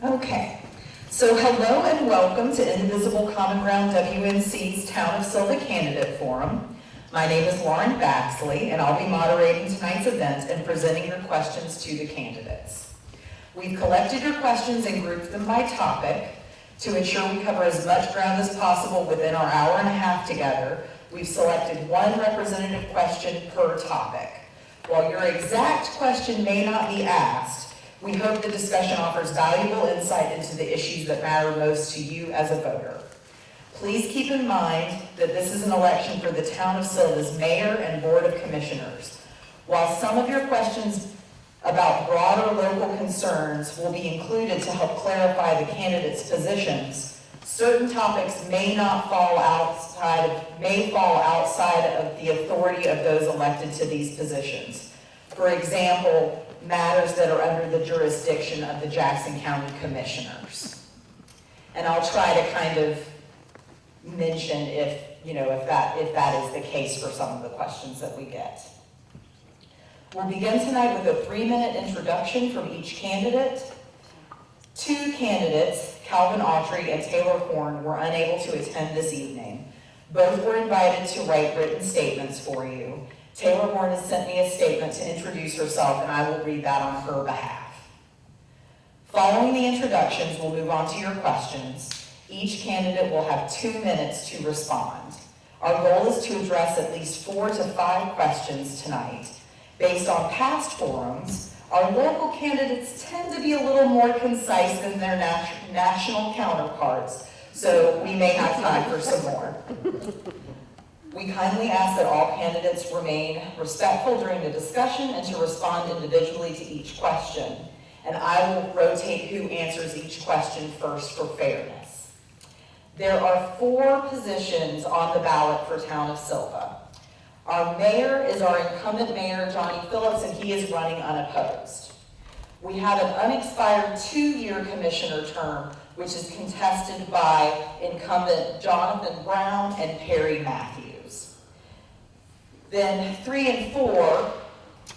Okay, so hello and welcome to Indivisible-Common Ground WNC's Town of Sylva Candidate Forum. My name is Lauren Baxley, and I'll be moderating tonight's event and presenting your questions to the candidates. We've collected your questions and grouped them by topic. To ensure we cover as much ground as possible within our hour and a half together, we've selected one representative question per topic. While your exact question may not be asked, we hope the discussion offers valuable insight into the issues that matter most to you as a voter. Please keep in mind that this is an election for the Town of Sylva's Mayor and Board of Commissioners. While some of your questions about broader local concerns will be included to help clarify the candidates' positions, certain topics may fall outside of the authority of those elected to these positions. For example, matters that are under the jurisdiction of the Jackson County Commissioners. And I'll try to kind of mention if that is the case for some of the questions that we get. We'll begin tonight with a 3-minute introduction from each candidate. Two candidates, Calvin Autry and Taylor Horn, were unable to attend this evening. Both were invited to write written statements for you. Taylor Horn has sent me a statement to introduce herself, and I will read that on her behalf. Following the introductions, we'll move on to your questions. Each candidate will have 2 minutes to respond. Our goal is to address at least 4 to 5 questions tonight. Based on past forums, our local candidates tend to be a little more concise than their national counterparts, so we may have time for some more. We kindly ask that all candidates remain respectful during the discussion and to respond individually to each question. And I will rotate who answers each question first for fairness. There are 4 positions on the ballot for Town of Sylva. Our mayor is our incumbent mayor, Johnny Phillips, and he is running unopposed. We have an unexpired 2-year commissioner term, which is contested by incumbent Jonathan Brown and Perry Matthews. Then 3 and 4,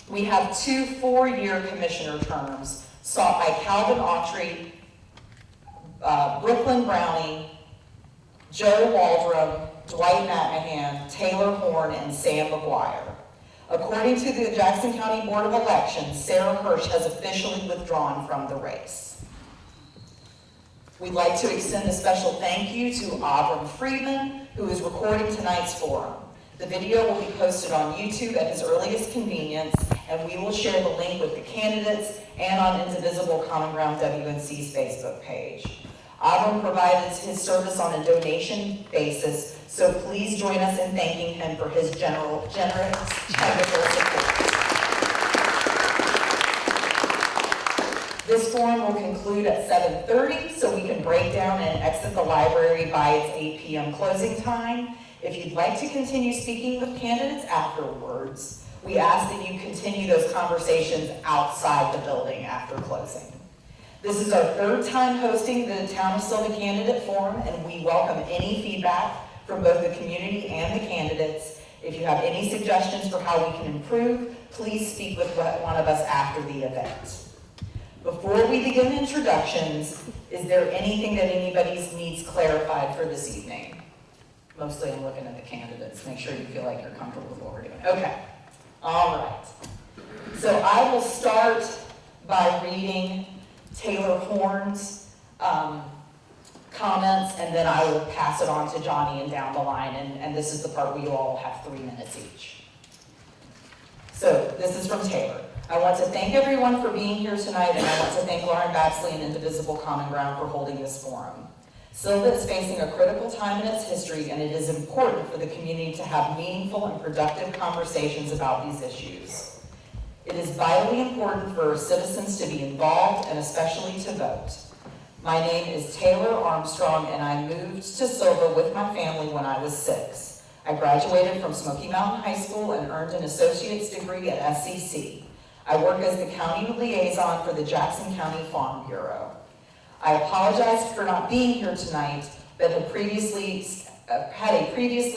we have 2 4-year commissioner terms sought by Calvin Autry, Brooklyn Browning, Joe Waldrum, Dwight McMahon, Taylor Horn, and Sam McGuire. According to the Jackson County Board of Elections, Sarah Hirsch has officially withdrawn from the race. We'd like to extend a special thank you to Avram Friedman, who is recording tonight's forum. The video will be posted on YouTube at his earliest convenience, and we will share the link with the candidates and on Indivisible-Common Ground WNC's Facebook page. Avram provided his service on a donation basis, so please join us in thanking him for his generous technical support. This forum will conclude at 7:30, so we can break down and exit the library by its 8 p.m. closing time. If you'd like to continue speaking with candidates afterwards, we ask that you continue those conversations outside the building after closing. This is our 3rd time hosting the Town of Sylva Candidate Forum, and we welcome any feedback from both the community and the candidates. If you have any suggestions for how we can improve, please speak with one of us after the event. Before we begin introductions, is there anything that anybody needs clarified for this evening? Mostly I'm looking at the candidates, make sure you feel like you're comfortable with what we're doing. Okay, all right. So I will start by reading Taylor Horn's comments, and then I will pass it on to Johnny and down the line, and this is the part where you all have 3 minutes each. So this is from Taylor. I want to thank everyone for being here tonight, and I want to thank Lauren Baxley and Indivisible-Common Ground for holding this forum. Sylva is facing a critical time in its history, and it is important for the community to have meaningful and productive conversations about these issues. It is vitally important for citizens to be involved and especially to vote. My name is Taylor Armstrong, and I moved to Sylva with my family when I was 6. I graduated from Smoky Mountain High School and earned an associate's degree at SCC. I work as the county liaison for the Jackson County Farm Bureau. I apologize for not being here tonight, but had a previously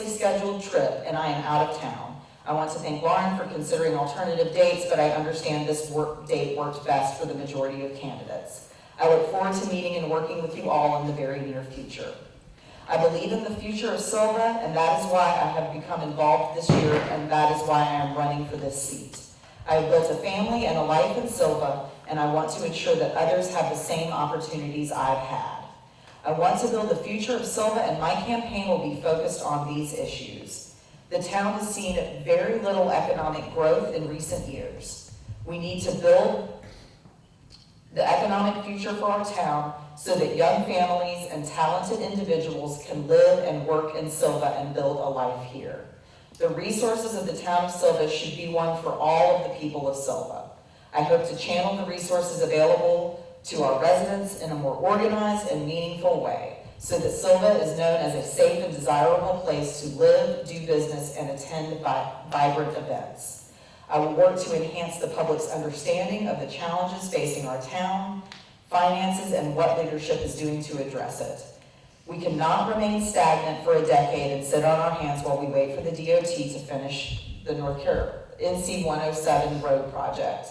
scheduled trip, and I am out of town. I want to thank Lauren for considering alternative dates, but I understand this date worked best for the majority of candidates. I look forward to meeting and working with you all in the very near future. I believe in the future of Sylva, and that is why I have become involved this year, and that is why I am running for this seat. I have built a family and a life in Sylva, and I want to ensure that others have the same opportunities I've had. I want to build the future of Sylva, and my campaign will be focused on these issues. The town has seen very little economic growth in recent years. We need to build the economic future for our town so that young families and talented individuals can live and work in Sylva and build a life here. The resources of the town of Sylva should be one for all of the people of Sylva. I hope to channel the resources available to our residents in a more organized and meaningful way so that Sylva is known as a safe and desirable place to live, do business, and attend vibrant events. I will work to enhance the public's understanding of the challenges facing our town, finances, and what leadership is doing to address it. We cannot remain stagnant for a decade and sit on our hands while we wait for the DOT to finish the North Carolina NC 107 road project.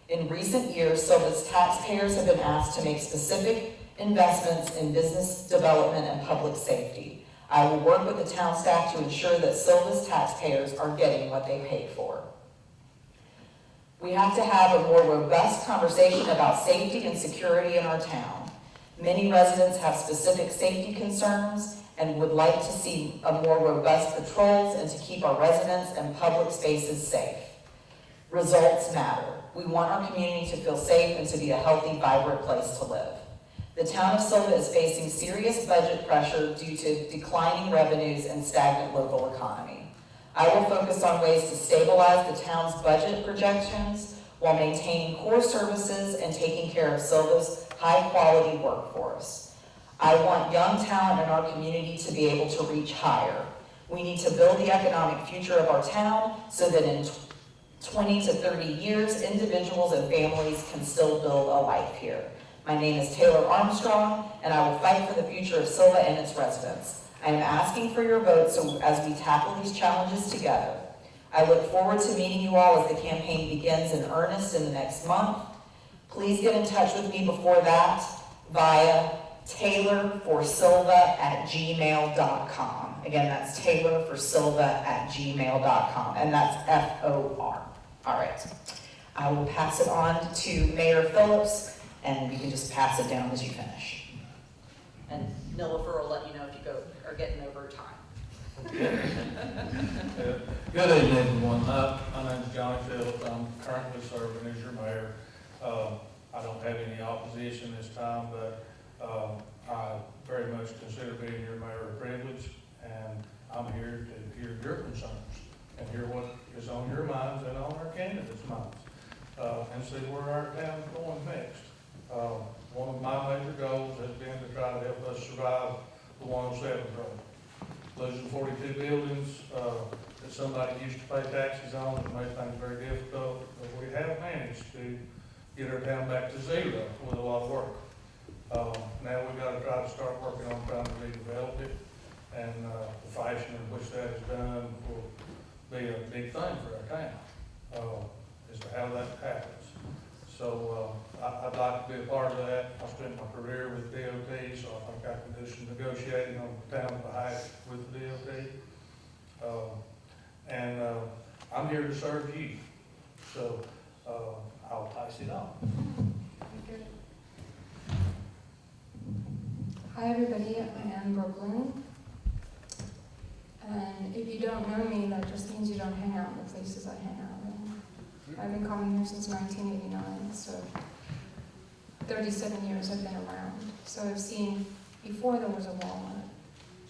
In recent years, Sylva's taxpayers have been asked to make specific investments in business development and public safety. I will work with the town staff to ensure that Sylva's taxpayers are getting what they paid for. We have to have a more robust conversation about safety and security in our town. Many residents have specific safety concerns and would like to see a more robust patrols and to keep our residents and public spaces safe. Results matter. We want our community to feel safe and to be a healthy, vibrant place to live. The town of Sylva is facing serious budget pressure due to declining revenues and stagnant local economy. I will focus on ways to stabilize the town's budget projections while maintaining core services and taking care of Sylva's high-quality workforce. I want young talent in our community to be able to reach higher. We need to build the economic future of our town so that in 20 to 30 years, individuals and families can still build a life here. My name is Taylor Armstrong, and I will fight for the future of Sylva and its residents. I am asking for your vote so as we tackle these challenges together. I look forward to meeting you all as the campaign begins in earnest in the next month. Please get in touch with me before that via taylorforsylva@gmail.com. Again, that's taylorforsylva@gmail.com, and that's FOR. All right. I will pass it on to Mayor Phillips, and you can just pass it down as you finish. And Nilifer will let you know if you are getting over time. Good evening, everyone. My name is Johnny Phillips. I'm currently serving as your mayor. I don't have any opposition this time, but I very much consider being your mayor a privilege, and I'm here to hear your concerns and hear what is on your minds and on our candidates' minds, and see where our town's going next. One of my major goals has been to try to help us survive the 107 road. Losing 42 buildings that somebody used to pay taxes on has made things very difficult, but we have managed to get our town back to zero with a lot of work. Now we've got to try to start working on trying to redevelop it, and the fashion in which that is done will be a big thing for our town, as to how that happens. So I'd like to be a part of that. I spent my career with DOT, so I think I can do some negotiating on the town's behalf with the DOT. I'm here to serve you. So I'll pass it on. Hi everybody, I am Brooklyn. And if you don't know me, that just means you don't hang out in the places I hang out in. I've been coming here since 1989, so 37 years I've been around. So I've seen before there was a Walmart.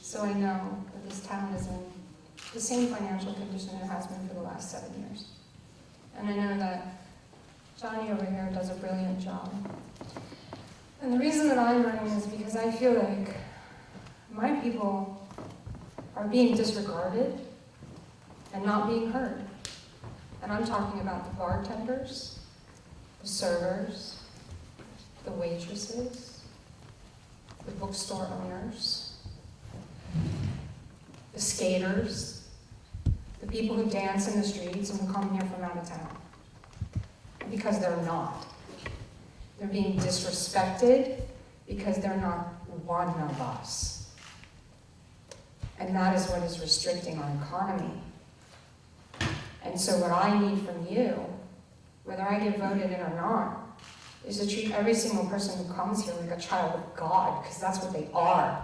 So I know that this town is in the same financial condition it has been for the last 7 years. And I know that Johnny over here does a brilliant job. And the reason that I'm running is because I feel like my people are being disregarded and not being heard. And I'm talking about the bartenders, the servers, the waitresses, the bookstore owners, the skaters, the people who dance in the streets and who come here from out of town. Because they're not. They're being disrespected because they're not one of us. And that is what is restricting our economy. And so what I need from you, whether I get voted in or not, is to treat every single person who comes here like a child of God, because that's what they are.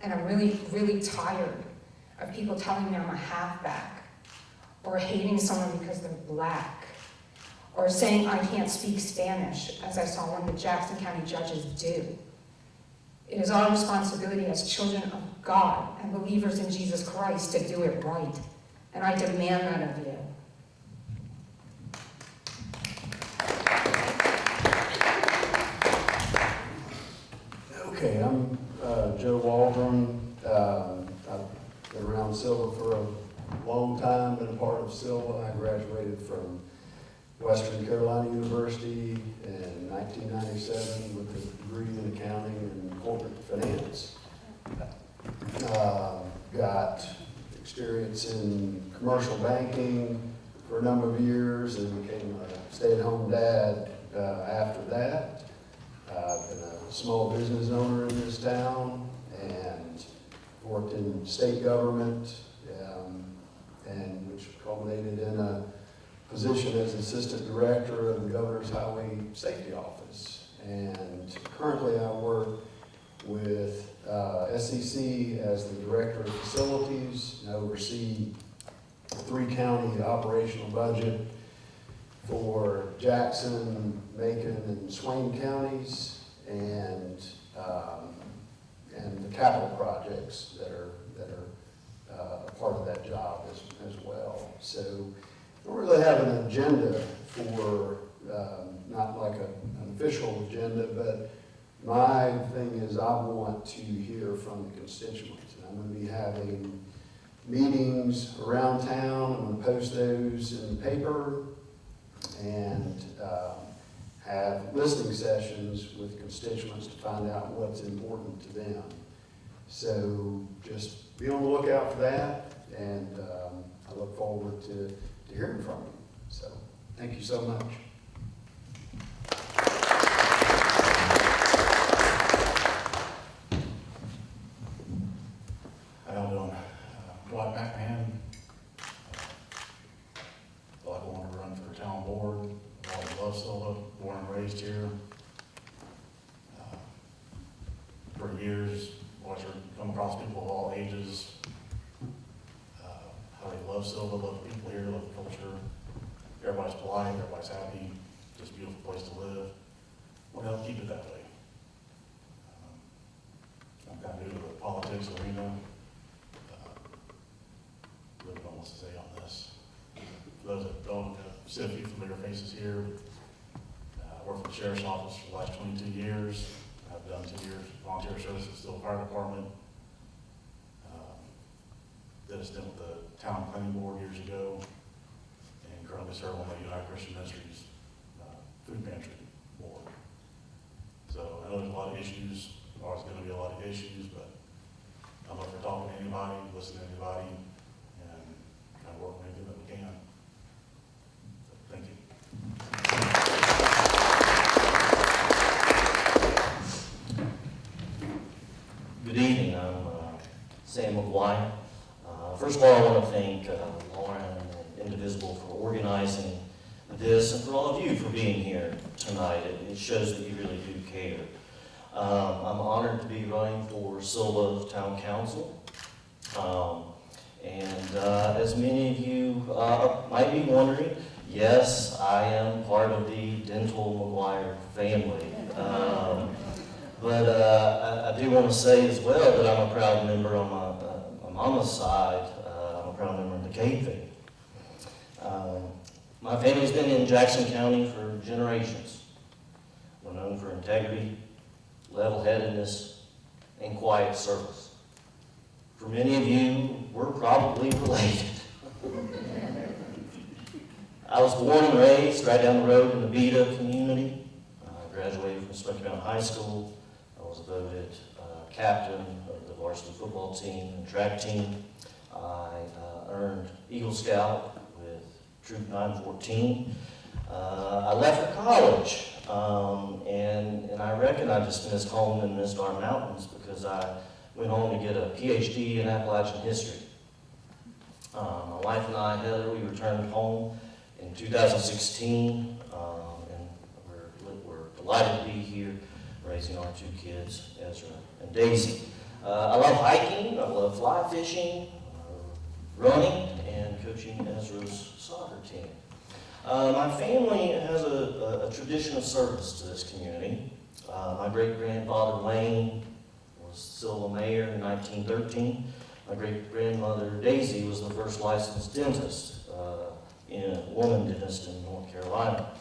And I'm really, really tired of people telling me I'm a halfback, or hating someone because they're black, or saying I can't speak Spanish, as I saw one of the Jackson County judges do. It is our responsibility as children of God and believers in Jesus Christ to do it right. And I demand that of you. Okay, I'm Joe Waldron. I've been around Sylva for a long time, been a part of Sylva. I graduated from Western Carolina University in 1997 with a degree in accounting and corporate finance. Got experience in commercial banking for a number of years and became a stay-at-home dad after that. I've been a small business owner in this town and worked in state government, and which culminated in a position as assistant director of the Governor's Highway Safety Office. And currently I work with SEC as the director of facilities and oversee a 3-county operational budget for Jackson, Macon, and Swain counties, and the capital projects that are a part of that job as well. So I don't really have an agenda for, not like an official agenda, but my thing is I want to hear from the constituents. And I'm going to be having meetings around town. I'm going to post those in the paper and have listening sessions with constituents to find out what's important to them. So just be on the lookout for that, and I look forward to hearing from you. So thank you so much. How y'all doing? Dwight McMahon. Feel like I wanted to run for town board. I love Sylva, born and raised here. For years, watched her come across people of all ages. How they love Sylva, love the people here, love the culture. Everybody's polite, everybody's happy, just a beautiful place to live. Want to help keep it that way. I'm kind of new to the politics arena. Really don't know what to say on this. For those that don't, see a few familiar faces here. I worked for the Sheriff's Office for the last 22 years. I've done 2 years volunteer service at the Sylva Fire Department. Did a stint with the Town Planning Board years ago, and currently serve on the United Christian Ministries Food Pantry Board. So I know there's a lot of issues, always going to be a lot of issues, but I'm up for talking to anybody, listening to anybody, and kind of working anything that we can. So, thank you. Good evening, I'm Sam McGuire. First of all, I want to thank Lauren and Indivisible for organizing this, and for all of you for being here tonight. It shows that you really do care. I'm honored to be running for Sylva Town Council. And as many of you might be wondering, yes, I am part of the Dental McGuire family. But I do want to say as well that I'm a proud member on my mama's side. I'm a proud member of the Cade family. My family's been in Jackson County for generations. We're known for integrity, level-headedness, and quiet service. For many of you, we're probably related. I was born and raised right down the road in the Beta community. I graduated from Smoky Mountain High School. I was voted captain of the varsity football team and track team. I earned Eagle Scout with Troop 914. I left for college, and I reckon I just missed home and missed our mountains because I went home to get a PhD in Appalachian history. My wife and I, Heather, we returned home in 2016, and we're delighted to be here raising our 2 kids, Ezra and Daisy. I love hiking, I love fly fishing, running, and coaching Ezra's soccer team. My family has a tradition of service to this community. My great-grandfather Wayne was Sylva mayor in 1913. My great-grandmother Daisy was the first licensed dentist, woman dentist in North Carolina.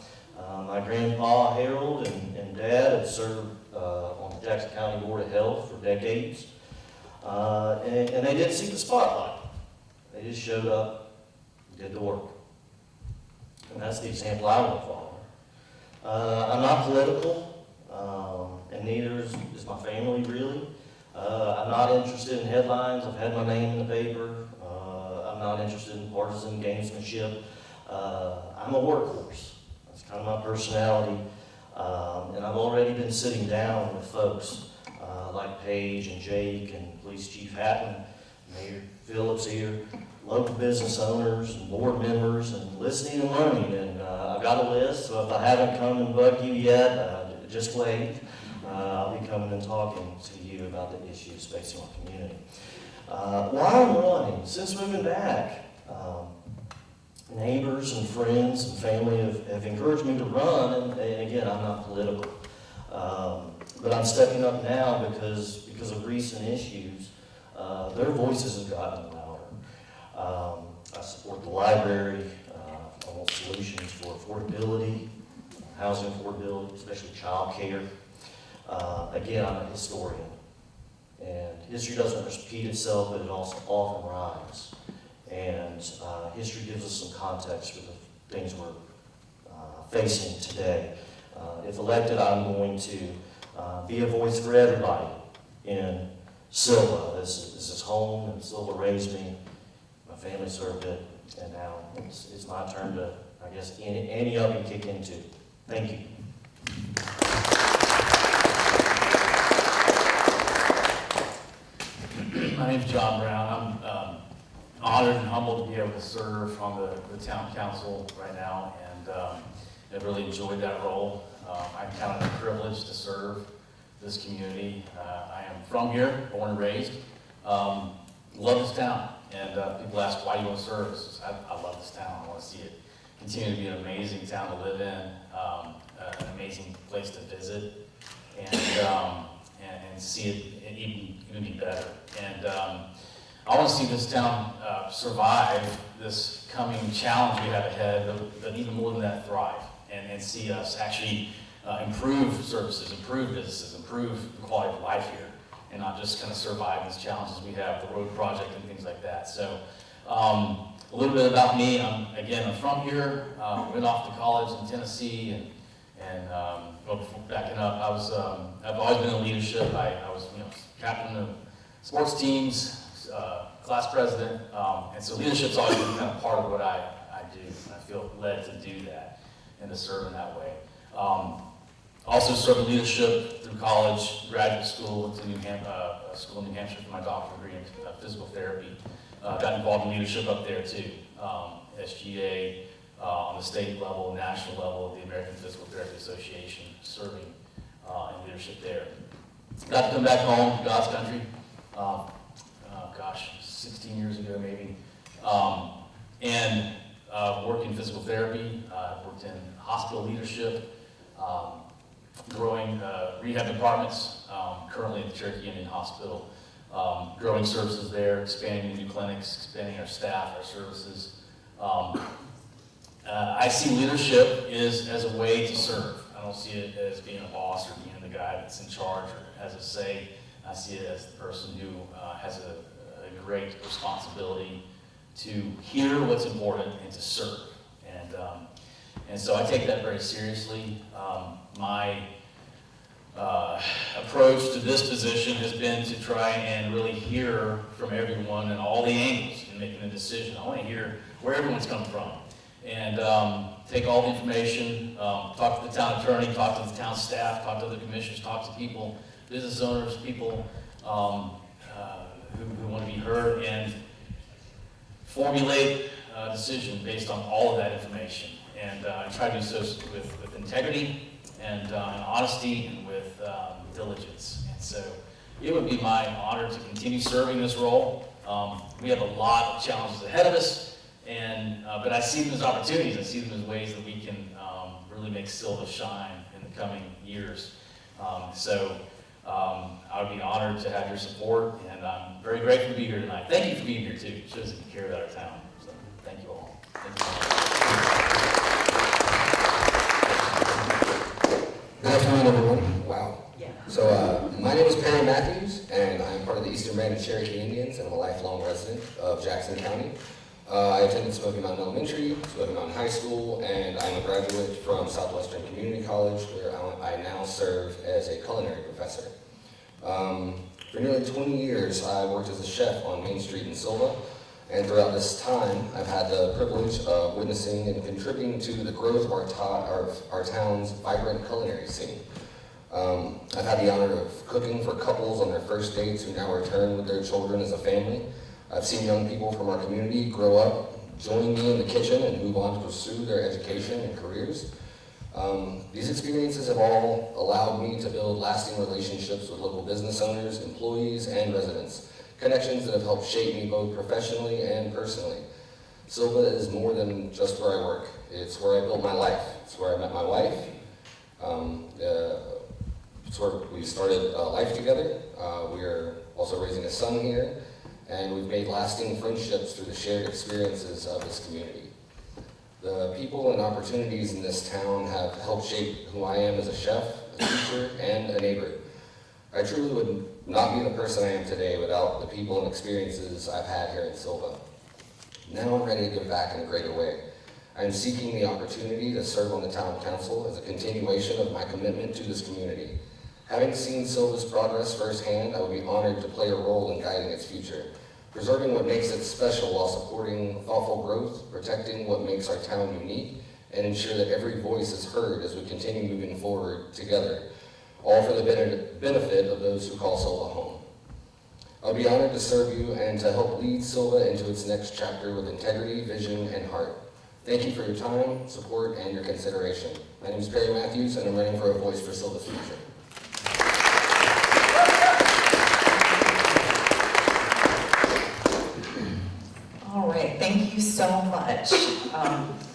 My grandpa Harold and dad had served on the Jackson County Board of Health for decades. And they didn't seek the spotlight. They just showed up, did the work. And that's the example I want to follow. I'm not political, and neither is my family really. I'm not interested in headlines. I've had my name in the paper. I'm not interested in partisan gamesmanship. I'm a workhorse. That's kind of my personality. And I've already been sitting down with folks like Paige and Jake and Police Chief Hatton, Mayor Phillips here, local business owners and board members, and listening and learning. And I've got a list, so if I haven't come and bugged you yet, just wait. I'll be coming and talking to you about the issues facing our community. Why I'm running, since moving back, neighbors and friends and family have encouraged me to run, and again, I'm not political. But I'm stepping up now because of recent issues. Their voices have gotten louder. I support the library. I want solutions for affordability, housing affordability, especially child care. Again, I'm a historian, and history doesn't repeat itself, but it also often rhymes. And history gives us some context for the things we're facing today. If elected, I'm going to be a voice for everybody in Sylva. This is home, and Sylva raised me. My family served it, and now it's my turn to, I guess, any of you kick into. Thank you. My name's John Brown. I'm honored and humbled to be able to serve on the town council right now, and I've really enjoyed that role. I count it a privilege to serve this community. I am from here, born and raised. Love this town, and people ask why you want to serve. I love this town. I want to see it continue to be an amazing town to live in, an amazing place to visit, and see it even be better. And I want to see this town survive this coming challenge we have ahead, but even more than that, thrive, and see us actually improve services, improve businesses, improve the quality of life here, and not just kind of survive these challenges we have, the road project and things like that. So a little bit about me. I'm from here, went off to college in Tennessee, and backing up, I've always been in leadership. I was captain of sports teams, class president, and so leadership's always been kind of part of what I do, and I feel led to do that and to serve in that way. Also served in leadership through college, graduate school, to school in New Hampshire for my doctorate degree in physical therapy. Got involved in leadership up there too, SGA, on the state level, national level, the American Physical Therapy Association, serving in leadership there. Got to come back home to God's country, 16 years ago maybe, and worked in physical therapy, worked in hospital leadership, growing rehab departments, currently at the Cherokee Indian Hospital, growing services there, expanding new clinics, expanding our staff, our services. I see leadership as a way to serve. I don't see it as being a boss or being the guy that's in charge or has a say. I see it as the person who has a great responsibility to hear what's important and to serve. And so I take that very seriously. My approach to this position has been to try and really hear from everyone and all the angles in making a decision. I want to hear where everyone's coming from. and take all the information, talk to the town attorney, talk to the town staff, talk to other commissioners, talk to people, business owners, people who want to be heard, and formulate a decision based on all of that information. And I try to do so with integrity and honesty and with diligence. And so it would be my honor to continue serving this role. We have a lot of challenges ahead of us, but I see them as opportunities. I see them as ways that we can really make Sylva shine in the coming years. I would be honored to have your support, and I'm very grateful to be here tonight. Thank you for being here too. It shows that you care about our town. So thank you all. Thank you. Good afternoon, everyone. Wow. Yeah. So, my name is Perry Matthews, and I'm part of the Eastern Band of Cherokee Indians, and I'm a lifelong resident of Jackson County. I attended Smoky Mountain Elementary, Smoky Mountain High School, and I'm a graduate from Southwestern Community College, where I now serve as a culinary professor. For nearly 20 years, I worked as a chef on Main Street in Sylva, and throughout this time, I've had the privilege of witnessing and contributing to the growth of our town's vibrant culinary scene. I've had the honor of cooking for couples on their first dates who now return with their children as a family. I've seen young people from our community grow up, join me in the kitchen, and move on to pursue their education and careers. These experiences have all allowed me to build lasting relationships with local business owners, employees, and residents, connections that have helped shape me both professionally and personally. Sylva is more than just where I work. It's where I built my life. It's where I met my wife. It's where we started life together. We are also raising a son here, and we've made lasting friendships through the shared experiences of this community. The people and opportunities in this town have helped shape who I am as a chef, a teacher, and a neighbor. I truly would not be the person I am today without the people and experiences I've had here in Sylva. Now I'm ready to give back in a greater way. I am seeking the opportunity to serve on the town council as a continuation of my commitment to this community. Having seen Sylva's progress firsthand, I would be honored to play a role in guiding its future, preserving what makes it special while supporting thoughtful growth, protecting what makes our town unique, and ensure that every voice is heard as we continue moving forward together, all for the benefit of those who call Sylva home. I'll be honored to serve you and to help lead Sylva into its next chapter with integrity, vision, and heart. Thank you for your time, support, and your consideration. My name is Perry Matthews, and I'm running for a voice for Sylva's future. All right, thank you so much.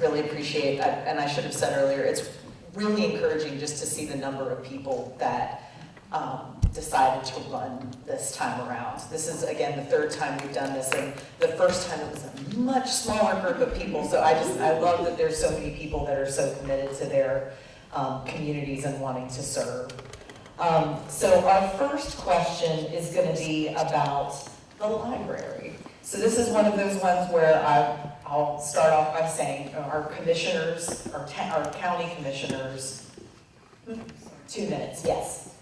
Really appreciate that. And I should have said earlier, it's really encouraging just to see the number of people that decided to run this time around. This is, again, the third time we've done this, and the first time it was a much smaller group of people. So I love that there's so many people that are so committed to their communities and wanting to serve. So our first question is going to be about the library. So this is one of those ones where I'll start off by saying our commissioners, our county commissioners, 2 minutes, yes.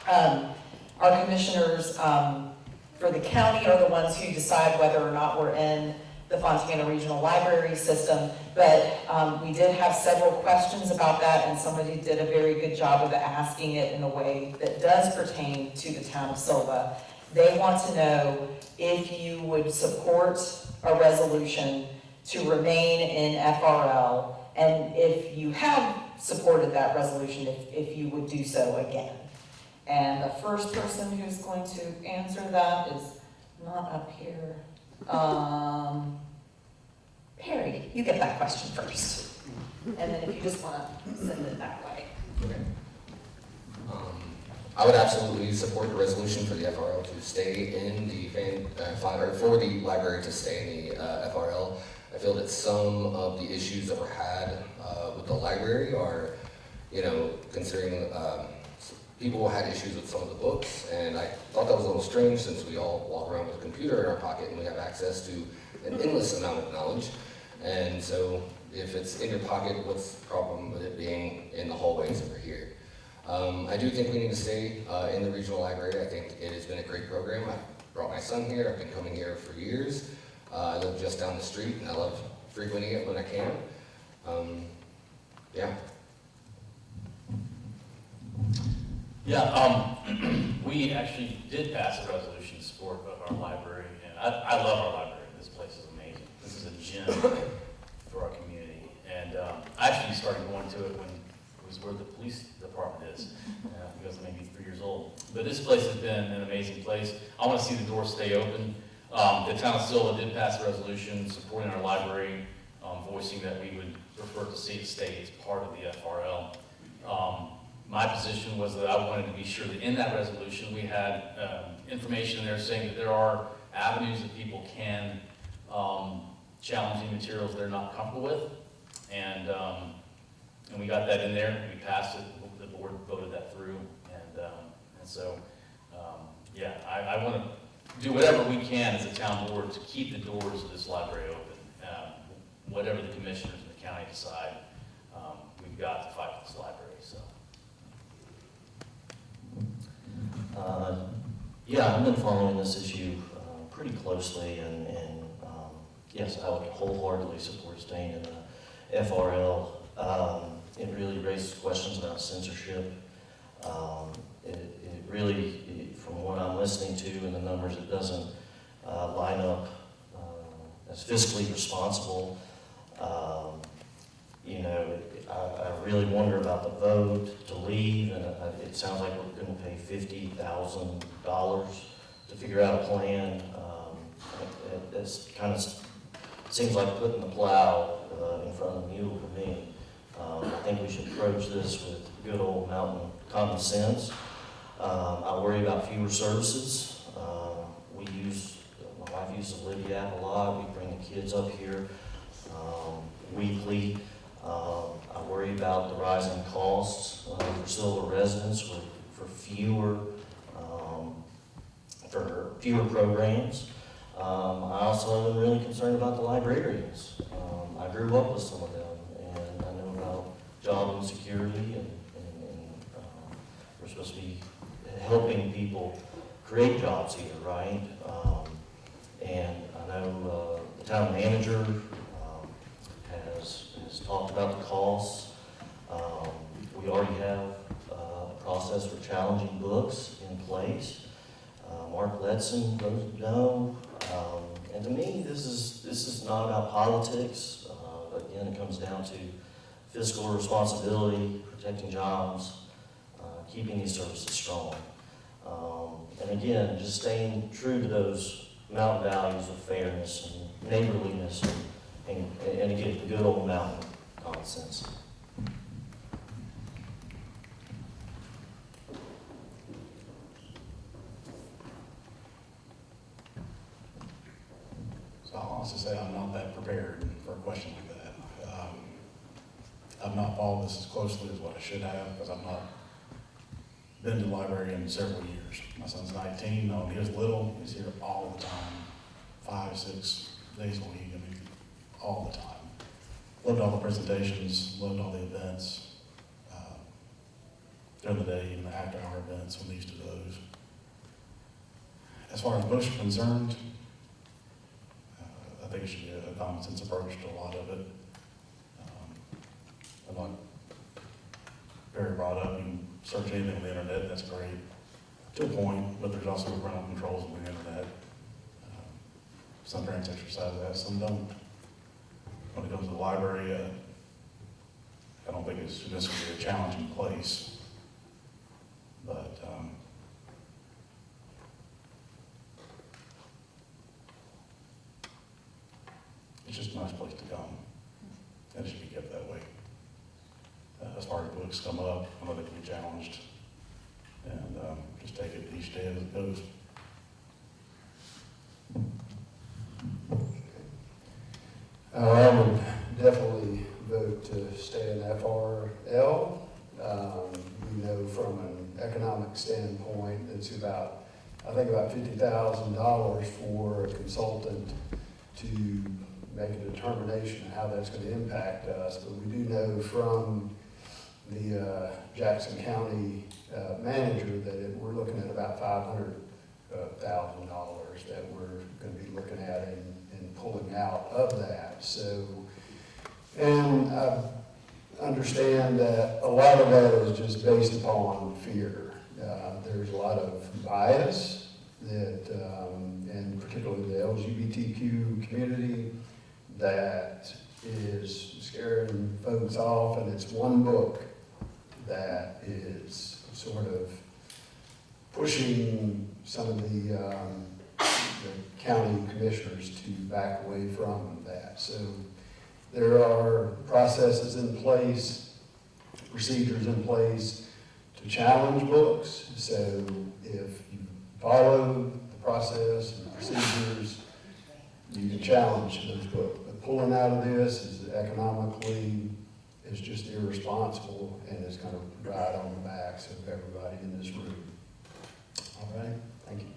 Our commissioners for the county are the ones who decide whether or not we're in the Fontana Regional Library System, but we did have several questions about that, and somebody did a very good job of asking it in a way that does pertain to the town of Sylva. They want to know if you would support a resolution to remain in FRL, and if you have supported that resolution, if you would do so again. And the first person who's going to answer that is not up here. Perry, you get that question first. And then if you just want to send it that way. Okay. I would absolutely support the resolution for the FRL to stay in the for the library to stay in the FRL. I feel that some of the issues that were had with the library are, considering people had issues with some of the books, and I thought that was a little strange since we all walk around with a computer in our pocket and we have access to an endless amount of knowledge. And so if it's in your pocket, what's the problem with it being in the hallways over here? I do think we need to stay in the regional library. I think it has been a great program. I brought my son here. I've been coming here for years. I live just down the street, and I love frequenting it when I can. Yeah. Yeah, we actually did pass a resolution in support of our library, and I love our library. This place is amazing. This is a gem for our community. And I actually started going to it when it was where the police department is, because I'm maybe 3 years old. But this place has been an amazing place. I want to see the doors stay open. The town of Sylva did pass a resolution supporting our library, voicing that we would prefer to see it stay as part of the FRL. My position was that I wanted to be sure that in that resolution we had information in there saying that there are avenues that people can challenge the materials they're not comfortable with, and we got that in there. We passed it. The board voted that through, and so yeah, I want to do whatever we can as a town board to keep the doors of this library open. Whatever the commissioners in the county decide, we've got to fight for this library. So. Yeah, I've been following this issue pretty closely, and yes, I would wholeheartedly support staying in the FRL. It really raises questions about censorship. It really, from what I'm listening to and the numbers, it doesn't line up as fiscally responsible. You know, I really wonder about the vote to leave, and it sounds like we're going to pay $50,000 to figure out a plan. It kind of seems like putting the plow in front of the mule to me. I think we should approach this with good old mountain common sense. I worry about fewer services. My wife uses the Libby app a lot. We bring the kids up here weekly. I worry about the rising costs for Sylva residents for fewer programs. I also am really concerned about the librarians. I grew up with some of them, and I know about job insecurity, and we're supposed to be helping people create jobs here, right? And I know the town manager has talked about the costs. We already have a process for challenging books in place. Mark Letson voted no. And to me, this is not about politics. Again, it comes down to fiscal responsibility, protecting jobs, keeping these services strong. And again, just staying true to those mountain values of fairness and neighborliness, and again, the good old mountain common sense. So I'll honestly say I'm not that prepared for a question like that. I've not followed this as closely as what I should have, because I've not been to the library in several years. My son's 19, when he was little, he's here all the time, 5, 6 days a week, I mean, all the time. Loved all the presentations, loved all the events. During the day, even the after-hour events, when they used to do those. As far as books are concerned, I think it should be a common sense approach to a lot of it. I'm not very brought up. You can search anything on the internet, that's great, to a point, but there's also parental controls on the internet. Some parents exercise that, some don't. When it comes to the library, I don't think it's necessarily a challenging place, but it's just a nice place to come, and it should be kept that way. As far as books come up, I know they can be challenged, and just take it each day as it goes. I would definitely vote to stay in FRL. We know from an economic standpoint, it's about, I think about $50,000 for a consultant to make a determination of how that's going to impact us. But we do know from the Jackson County manager that we're looking at about $500,000 that we're going to be looking at and pulling out of that. So, and I understand that a lot of that is just based upon fear. There's a lot of bias that, and particularly the LGBTQ community, that is scaring folks off, and it's one book that is sort of pushing some of the county commissioners to back away from that. So there are processes in place, procedures in place to challenge books. So if you follow the process and the procedures, you can challenge those books. But pulling out of this is economically, is just irresponsible, and it's going to ride on the backs of everybody in this room. All right, thank you.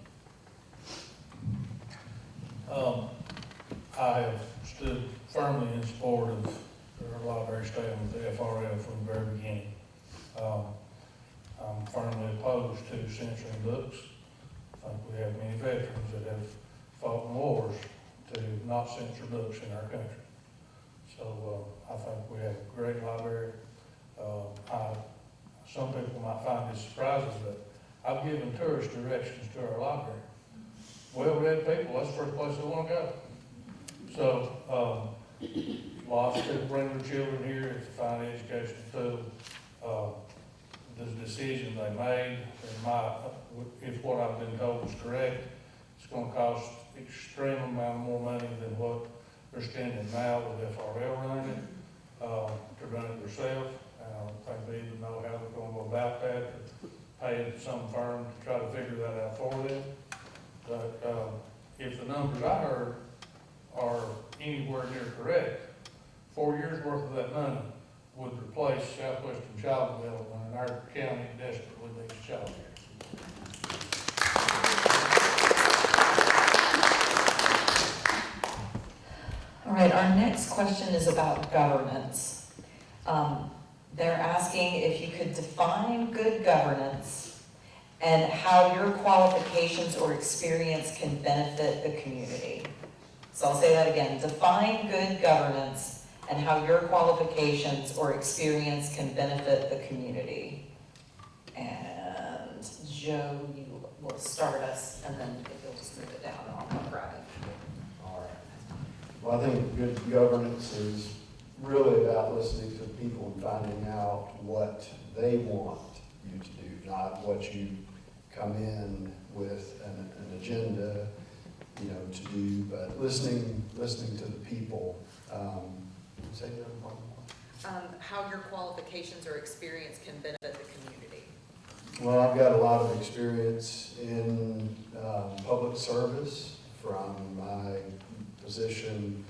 I have stood firmly in support of our library staying with the FRL from the very beginning. I'm firmly opposed to censoring books. I think we have many veterans that have fought in wars to not censor books in our country. So I think we have a great library. Some people might find this surprising, but I've given tourist directions to our library. Well-read people, that's the first place they want to go. So lots of people bring their children here to find educational tool. The decision they made, if what I've been told is correct, it's going to cost extreme amount more money than what they're spending now with FRL running it, to run it themselves. I don't think they even know how they're going to go about that, or paying some firm to try to figure that out for them. But if the numbers I heard are anywhere near correct, 4 years worth of that money would replace Southwestern Child Development, and our county desperately needs child care. All right, our next question is about governance. They're asking if you could define good governance and how your qualifications or experience can benefit the community. So I'll say that again. Define good governance and how your qualifications or experience can benefit the community. And Joe, you will start us, and then if you'll just move it down, I'll grab it. All right. Well, I think good governance is really about listening to people and finding out what they want you to do, not what you come in with an agenda, to do, but listening to the people. Say the other part more. How your qualifications or experience can benefit the community. Well, I've got a lot of experience in public service from my position,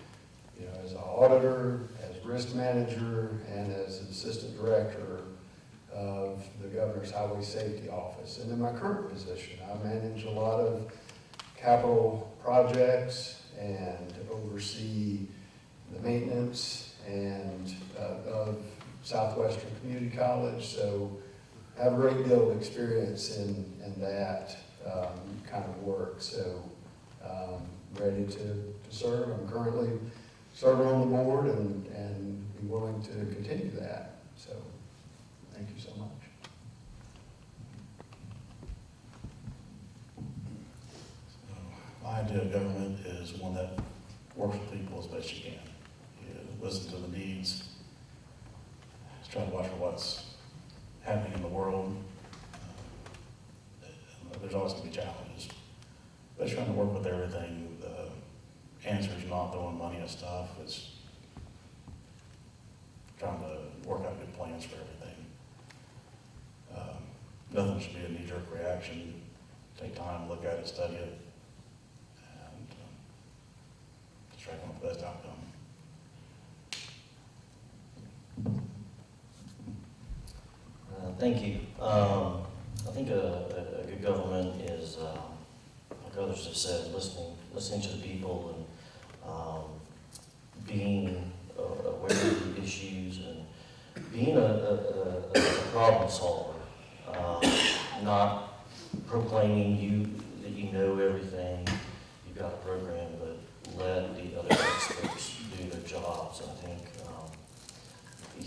as an auditor, as risk manager, and as an assistant director of the Governor's Highway Safety Office. And in my current position, I manage a lot of capital projects and oversee the maintenance and of Southwestern Community College. So I have a great deal of experience in that kind of work. So ready to serve. I'm currently serving on the board and be willing to continue that. So thank you so much. My idea of government is one that works with people as best you can. You listen to the needs, just try to watch for what's happening in the world. There's always going to be challenges, but trying to work with everything. The answer is not throwing money at stuff. It's trying to work out good plans for everything. Nothing should be a knee-jerk reaction. Take time, look at it, study it, and try to come up with the best outcome. Thank you. I think a good government is, like others have said, listening to the people and being aware of the issues and being a problem solver, not proclaiming that you know everything, you've got a program, but let the other experts do their jobs. I think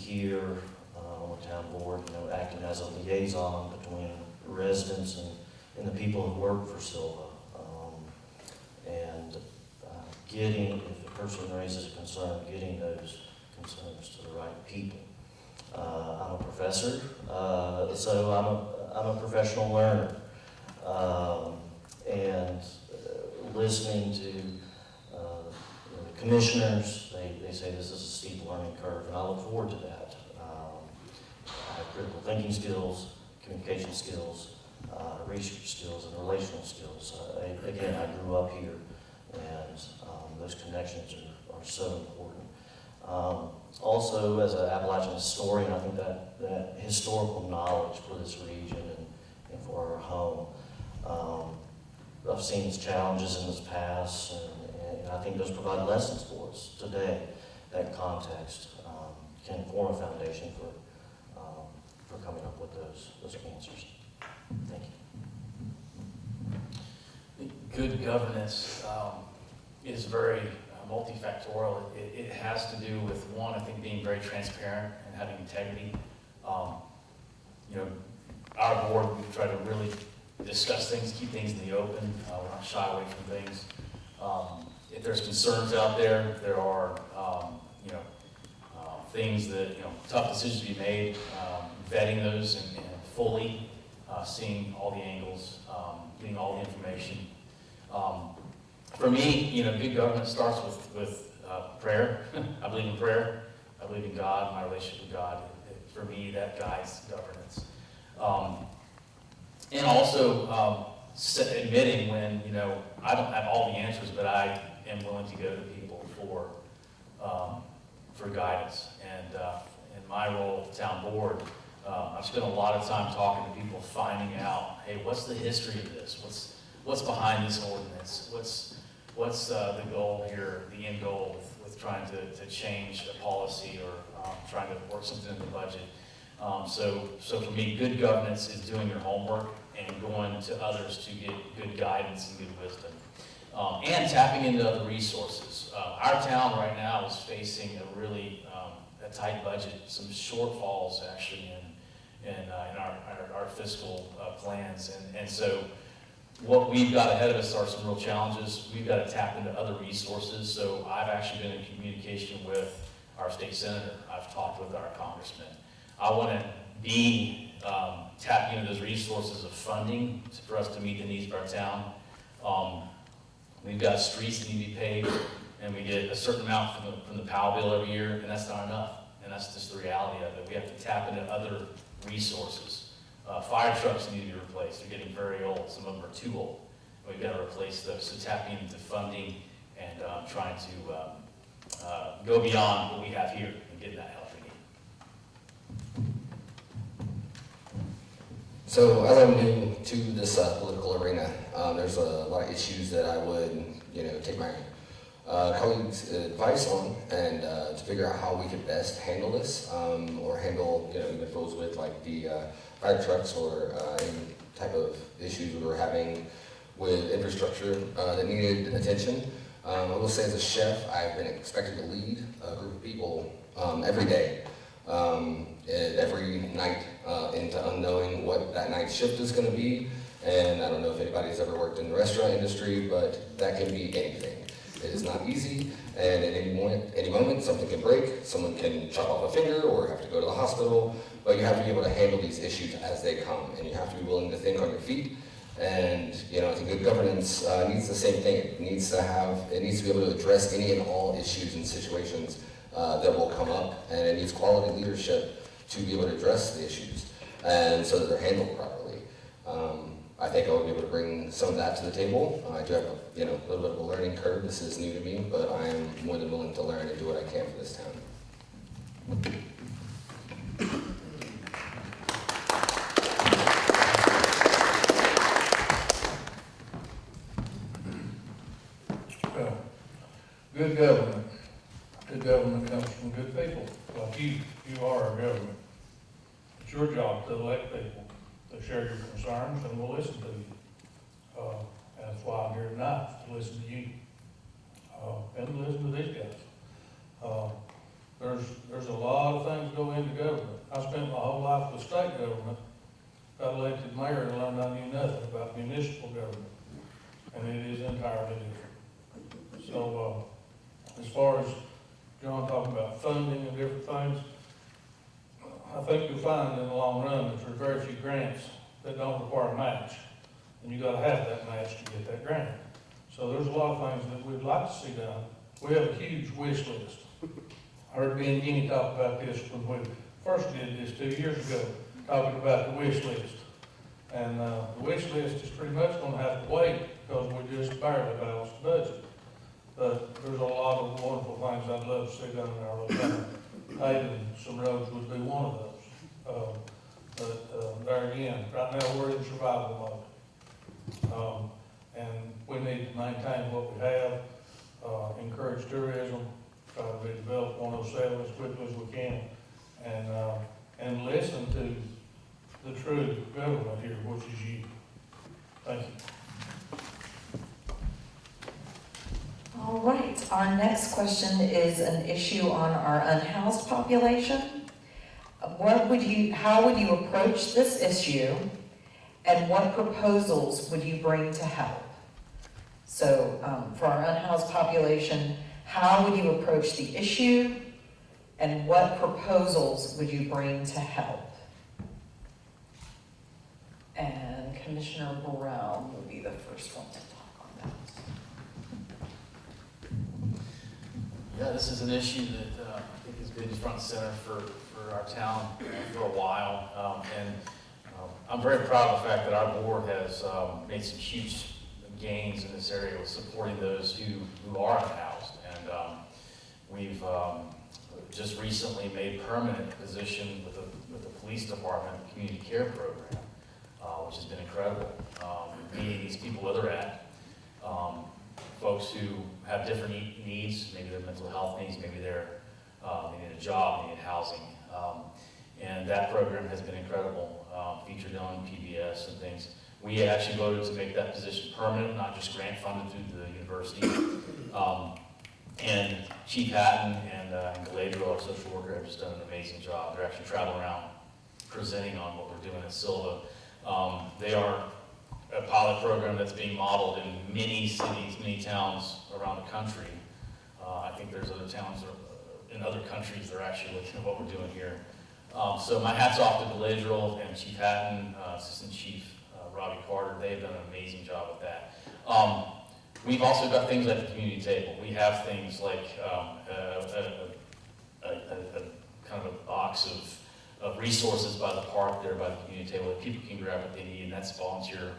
here on the town board, acting as a liaison between residents and the people who work for Sylva. And getting, if a person raises a concern, getting those concerns to the right people. I'm a professor, so I'm a professional learner. And listening to the commissioners, they say this is a steep learning curve, and I look forward to that. I have critical thinking skills, communication skills, research skills, and relational skills. Again, I grew up here, and those connections are so important. Also, as an Appalachian historian, I think that historical knowledge for this region and for our home. I've seen its challenges in this past, and I think those provide lessons for us today. That context can form a foundation for coming up with those answers. Thank you. Good governance is very multifactorial. It has to do with, one, I think being very transparent and having integrity. Our board, we try to really discuss things, keep things in the open. We're not shy away from things. If there's concerns out there, there are things that, tough decisions to be made, vetting those and fully seeing all the angles, getting all the information. For me, good governance starts with prayer. I believe in prayer. I believe in God, my relationship with God. For me, that guides governance. And also admitting when, I don't have all the answers, but I am willing to go to people for guidance. And in my role at the town board, I've spent a lot of time talking to people, finding out, hey, what's the history of this? What's behind this ordinance? What's the goal here, the end goal with trying to change a policy or trying to work something in the budget? So for me, good governance is doing your homework and going to others to get good guidance and good wisdom. And tapping into other resources. Our town right now is facing a really a tight budget, some shortfalls actually in our fiscal plans. And so what we've got ahead of us are some real challenges. We've got to tap into other resources. So I've actually been in communication with our state senator. I've talked with our congressman. I want to be tapping into those resources of funding for us to meet the needs of our town. We've got streets that need to be paved, and we get a certain amount from the POW bill every year, and that's not enough. And that's just the reality of it. We have to tap into other resources. Fire trucks need to be replaced. They're getting very old. Some of them are too old. We've got to replace those. So tapping into funding and trying to go beyond what we have here and getting that help we need. So as I'm new to this political arena, there's a lot of issues that I would, take my colleagues' advice on, and to figure out how we could best handle this, or handle, even if it was with like the fire trucks or any type of issues we were having with infrastructure that needed attention. I will say, as a chef, I've been expected to lead a group of people every day. Every night into unknowing what that night's shift is going to be. And I don't know if anybody's ever worked in the restaurant industry, but that can be anything. It is not easy, and at any moment something can break, someone can chop off a finger or have to go to the hospital, but you have to be able to handle these issues as they come, and you have to be willing to think on your feet. And I think good governance needs the same thing. It needs to be able to address any and all issues and situations that will come up, and it needs quality leadership to be able to address the issues, and so that they're handled properly. I think I would be able to bring some of that to the table. I do have a little bit of a learning curve. This is new to me, but I am more than willing to learn and do what I can for this town. Well, good government. Good government comes from good people. Like you are our government. It's your job to elect people to share your concerns, and we'll listen to you. And that's why I'm here tonight, to listen to you, and to listen to these guys. there's a lot of things go into government. I spent my whole life with state government, got elected mayor and learned I knew nothing about municipal government, and it is entirely different. So, as far as John talking about funding and different things, I think you'll find in the long run that there's very few grants that don't require a match, and you gotta have that match to get that grant. So there's a lot of things that we'd like to see done. We have a huge wish list. I heard Ben Guinea talk about this when we first did this 2 years ago, talking about the wish list. And the wish list is pretty much gonna have to wait because we just barely balanced the budget. But there's a lot of wonderful things I'd love to see done in our little town. Paving some roads would be one of those. But there again, right now we're in survival mode. And we need to maintain what we have, encourage tourism, try to redevelop 107 as quickly as we can, and listen to the true government here, which is you. Thank you. All right, our next question is an issue on our unhoused population. How would you approach this issue, and what proposals would you bring to help? So, for our unhoused population, how would you approach the issue, and what proposals would you bring to help? And Commissioner Brown will be the first one to talk on that. Yeah, this is an issue that I think has been front and center for our town for a while. I'm very proud of the fact that our board has made some huge gains in this area with supporting those who are unhoused. And we've just recently made permanent position with the police department community care program, which has been incredible. Meeting these people where they're at, folks who have different needs, maybe their mental health needs, maybe they need a job, they need housing. And that program has been incredible, featured on PBS and things. We actually voted to make that position permanent, not just grant funded through the university. And Chief Hatton and Galadriel, our social worker, have just done an amazing job. They're actually traveling around presenting on what we're doing at Sylva. They are a pilot program that's being modeled in many cities, many towns around the country. I think there's other towns in other countries that are actually looking at what we're doing here. So my hat's off to Galadriel and Chief Hatton, Assistant Chief Robbie Carter. They've done an amazing job with that. We've also got things at the community table. We have things like a kind of a box of resources by the park there by the community table that people can grab what they need, and that's volunteer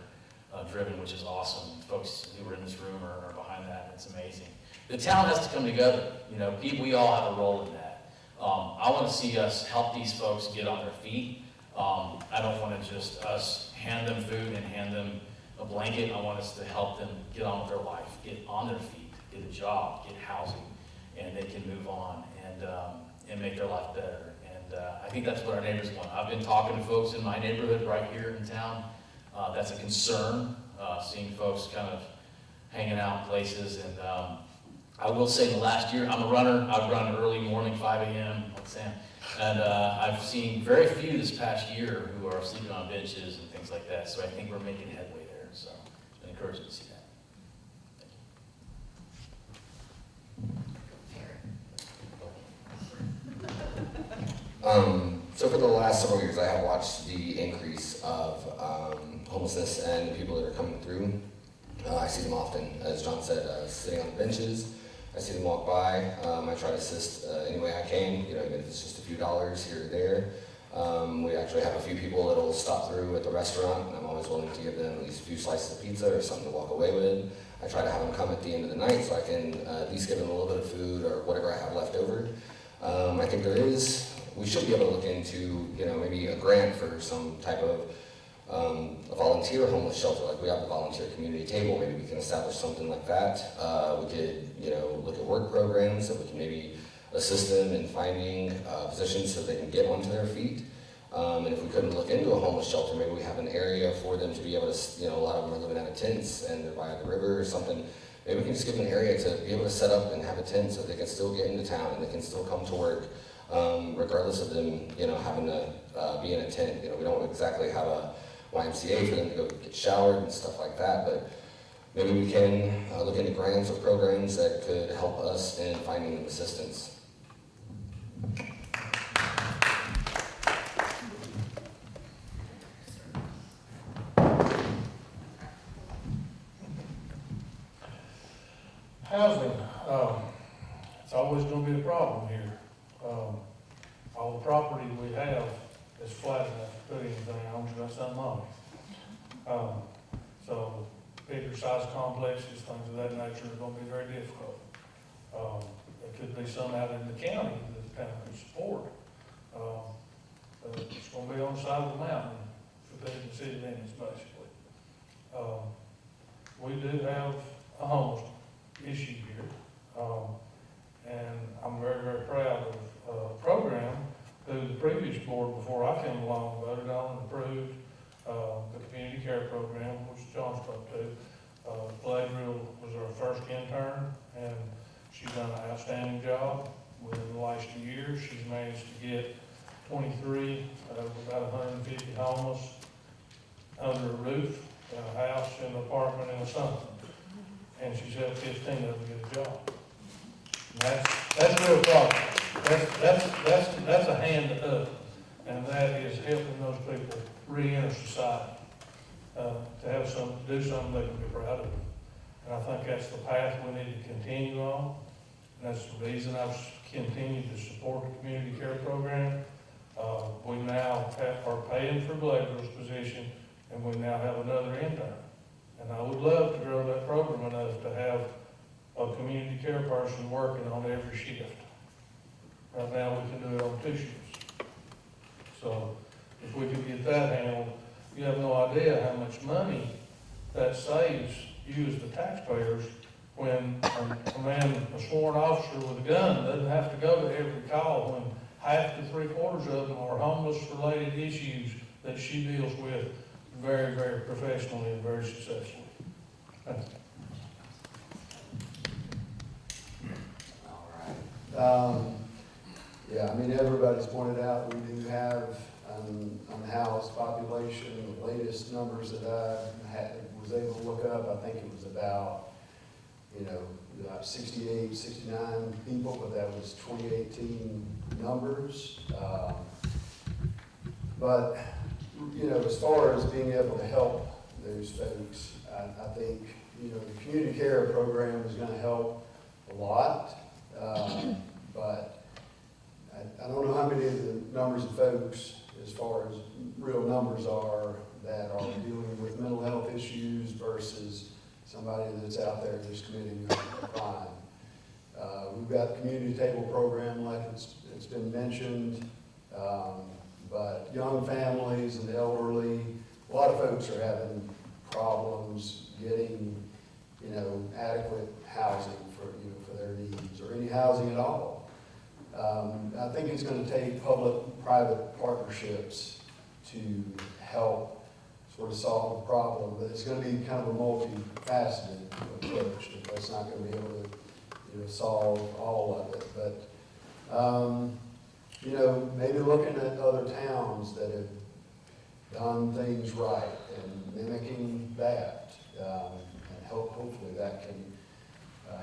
driven, which is awesome. Folks who are in this room are behind that. It's amazing. The town has to come together. You know, we all have a role in that. I want to see us help these folks get on their feet. I don't want to just us hand them food and hand them a blanket. I want us to help them get on with their life, get on their feet, get a job, get housing, and they can move on and make their life better. And I think that's what our neighbors want. I've been talking to folks in my neighborhood right here in town. That's a concern, seeing folks kind of hanging out in places. And I will say the last year, I'm a runner. I run early morning, 5 a.m. like Sam. And I've seen very few this past year who are sleeping on benches and things like that. So I think we're making headway there. So it's been encouraging to see that. So for the last several years, I have watched the increase of homelessness and people that are coming through. I see them often, as John said, sitting on the benches. I see them walk by. I try to assist any way I can, even if it's just a few dollars here or there. We actually have a few people that will stop through at the restaurant, and I'm always willing to give them at least a few slices of pizza or something to walk away with. I try to have them come at the end of the night so I can at least give them a little bit of food or whatever I have left over. I think we should be able to look into, maybe a grant for some type of a volunteer homeless shelter. Like we have the volunteer community table, maybe we can establish something like that. We could, look at work programs that we can maybe assist them in finding positions so they can get onto their feet. And if we couldn't look into a homeless shelter, maybe we have an area for them to be able to, a lot of them are living out of tents and they're by the river or something. maybe we can just give them an area to be able to set up and have a tent so they can still get into town and they can still come to work, regardless of them, having to be in a tent. We don't exactly have a YMCA for them to go get showered and stuff like that, but maybe we can look into grants or programs that could help us in finding them assistance. Housing, it's always gonna be a problem here. All the property we have is flat enough to put anything on, so that's something on it. So bigger size complexes, things of that nature are gonna be very difficult. There could be some out in the county that the town can support. But it's gonna be on the side of the mountain for the city limits, basically. We do have a homeless issue here. And I'm very, very proud of a program who the previous board before I came along voted on and approved, the community care program, which John spoke to. Gladrill was our first intern, and she's done an outstanding job. Within the last year, she's managed to get 23 out of about 150 homeless under a roof, in a house, in an apartment, in a something. And she's helped 15 of them get a job. And that's real progress. That's a hand up, and that is helping those people re-enter society, to have do something they can be proud of. And I think that's the path we need to continue on. And that's the reason I've continued to support the community care program. We now are paying for Gladrill's position, and we now have another intern. And I would love to grow that program enough to have a community care person working on every shift. Right now, we can do it on 2 shifts. So if we could get that handled, you have no idea how much money that saves you as the taxpayers when a sworn officer with a gun doesn't have to go to every call, when half to 3/4 of them are homeless-related issues that she deals with very, very professionally and very successfully. Thank you. All right. Yeah, I mean, everybody's pointed out, we do have, unhoused population, the latest numbers that I was able to look up, I think it was about, about 68, 69 people, but that was 2018 numbers. But, as far as being able to help those folks, I think, the community care program is gonna help a lot. But I don't know how many of the numbers of folks, as far as real numbers are, that are dealing with mental health issues versus somebody that's out there just committing a crime. We've got the community table program, like it's been mentioned, but young families and elderly, a lot of folks are having problems getting, adequate housing for their needs, or any housing at all. I think it's going to take public-private partnerships to help sort of solve the problem, but it's going to be kind of a multifaceted approach. That's not going to be able to, solve all of it. But maybe looking at other towns that have done things right and mimicking that, and hopefully that can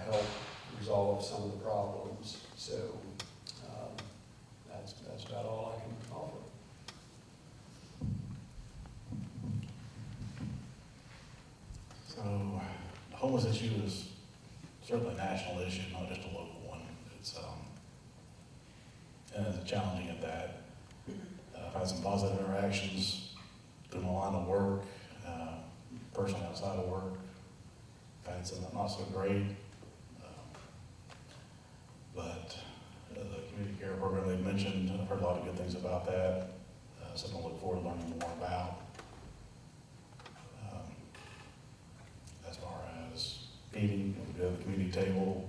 help resolve some of the problems. So that's about all I can offer. So the homeless issue is certainly a national issue, not just a local one. It's and it's challenging at that. I've had some positive interactions through my line of work, personally outside of work. I've had some not so great, but the community care program they mentioned, I've heard a lot of good things about that. Something I look forward to learning more about. As far as feeding, we do have the community table,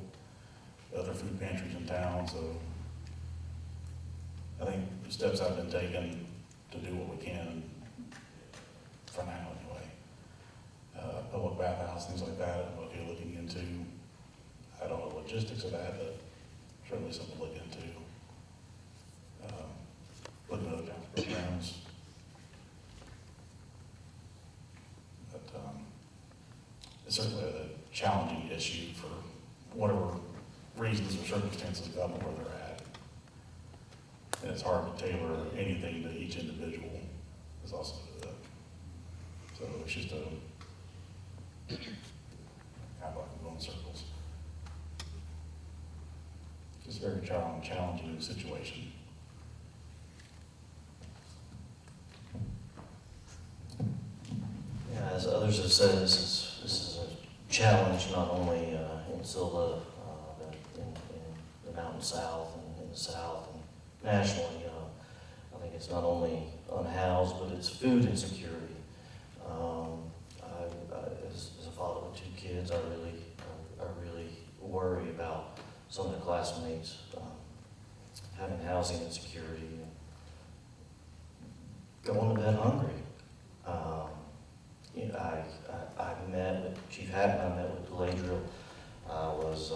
other food pantries in town, so I think the steps have been taken to do what we can for now anyway. Public bathhouse, things like that, what you're looking into. logistics of that, but certainly something to look into. Looking at other kinds of programs. But it's certainly a challenging issue for whatever reasons or circumstances got them where they're at. And it's hard to tailor anything to each individual. Is also so it's just a kind of like going in circles. It's a very challenging situation. Yeah, as others have said, this is a challenge not only in Sylva, but in the Mountain South and in the South and nationally. I think it's not only unhoused, but it's food insecurity. As a father with 2 kids, I really worry about some of the classmates having housing insecurity, going to bed hungry. I met with Chief Hatton, I met with Deladrill. I was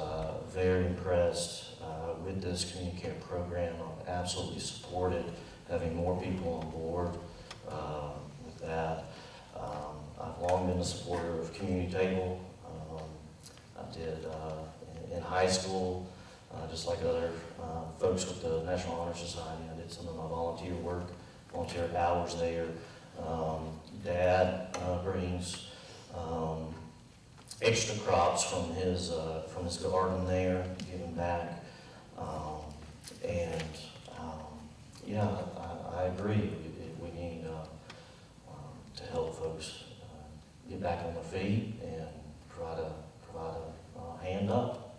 very impressed with this community care program. I absolutely supported having more people on board with that. I've long been a supporter of Community Table. I did in high school, just like other folks with the National Honor Society. I did some of my volunteer work, volunteer hours there. Dad brings extra crops from his garden there, giving back, yeah, I agree. We need to help folks get back on their feet and provide a hand up.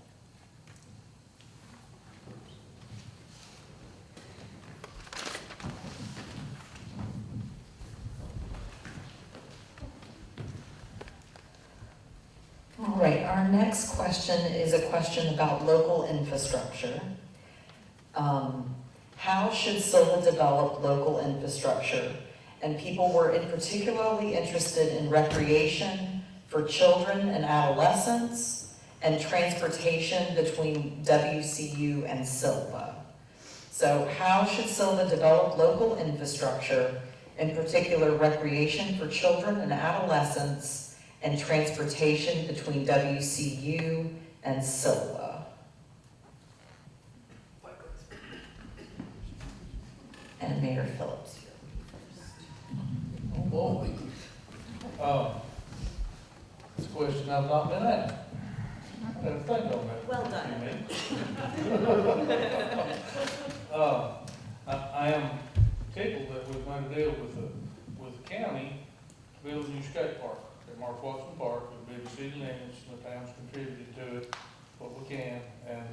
All right, our next question is a question about local infrastructure. How should Sylva develop local infrastructure? And people were particularly interested in recreation for children and adolescents and transportation between WCU and Sylva. So how should Sylva develop local infrastructure, in particular recreation for children and adolescents and transportation between WCU and Sylva? And Mayor Phillips. Oh, boy. It's a question I've not been asked. I didn't think on that. Well done. I am tickled that we're going to deal with the county to build a new skate park at Mark Watson Park. It'll be the city limits, and the town's contributed to it, what we can, and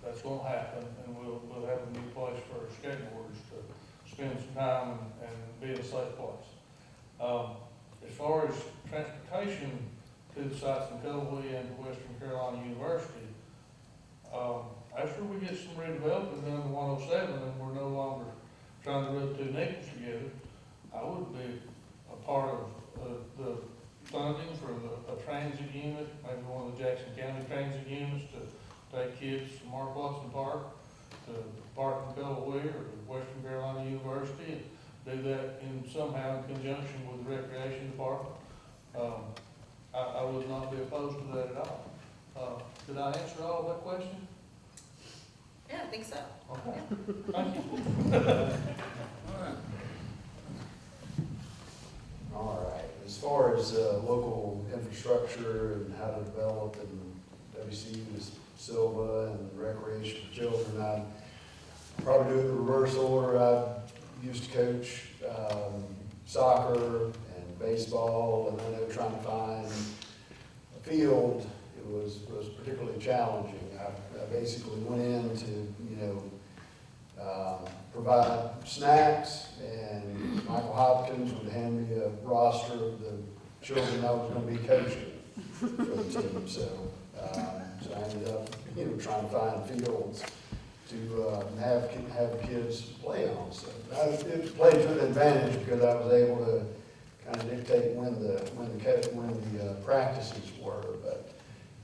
that's going to happen, and we'll have a new place for our skateboarders to spend some time and be in a safe place. As far as transportation to the sites in Cullowhee and to Western Carolina University, after we get some redevelopment done to 107 and we're no longer trying to rub 2 nickels together, I would be a part of the funding for a transit unit, maybe one of the Jackson County transit units to take kids from Mark Watson Park to park in Cullowhee or to Western Carolina University, and do that somehow in conjunction with the recreation department. I would not be opposed to that at all. Did I answer all of that question? Yeah, I think so. Okay, thank you. All right, as far as local infrastructure and how to develop and WCU is Sylva and recreation for children, I'd probably do it in the reverse order. I used to coach soccer and baseball, and I know trying to find a field, it was particularly challenging. I basically went in to, provide snacks, and Michael Hopkins would hand me a roster of the children I was going to be coaching for the team. So I ended up, trying to find fields to have kids play on. So it played to an advantage because I was able to kind of dictate when the practices were. But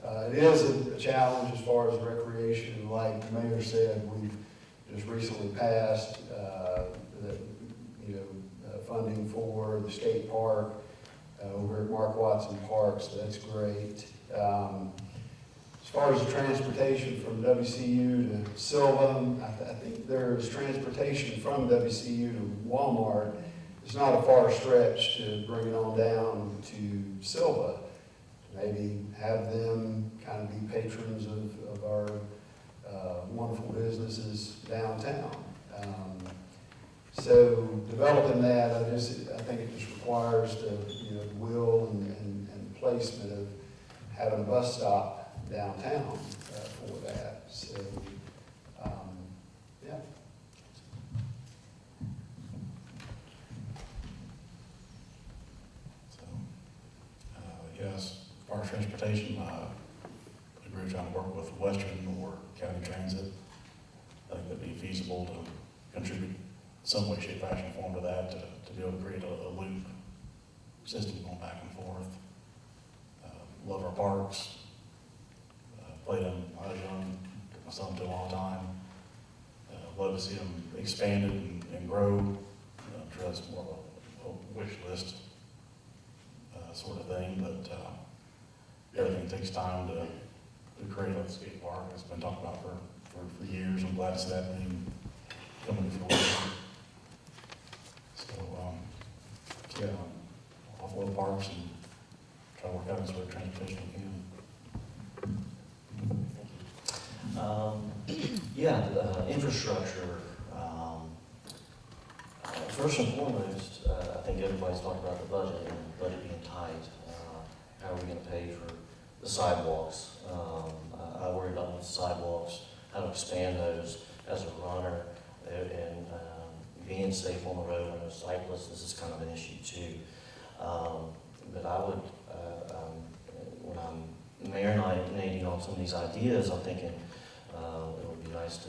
It is a challenge as far as recreation. Like the mayor said, we've just recently passed, funding for the skate park over at Mark Watson Park, so that's great. As far as the transportation from WCU to Sylva, I think there's transportation from WCU to Walmart. It's not a far stretch to bring it on down to Sylva. Maybe have them kind of be patrons of our wonderful businesses downtown. So developing that, I think it just requires the will and placement of having a bus stop downtown for that. So, yeah. So, yes, as far as transportation, I agree with trying to work with Western or County Transit. I think that'd be feasible to contribute some way, shape, fashion, form to that, to be able to create a loop system going back and forth. Love our parks. Played them when I was young, took my son to a long time. Love to see them expanded and grow. I'm sure that's more of a wish list sort of thing, but everything takes time to create a skate park. It's been talked about for years. I'm glad to see that thing coming to fruition. So, yeah, off the parks and try to work out as sort of transportation we can. Infrastructure. First and foremost, I think everybody's talked about the budget and the budget being tight. How are we going to pay for the sidewalks? I worry about the sidewalks, how to expand those as a runner, and being safe on the road and a cyclist. This is kind of an issue too. But I would, when I'm marinating on some of these ideas, I'm thinking it would be nice to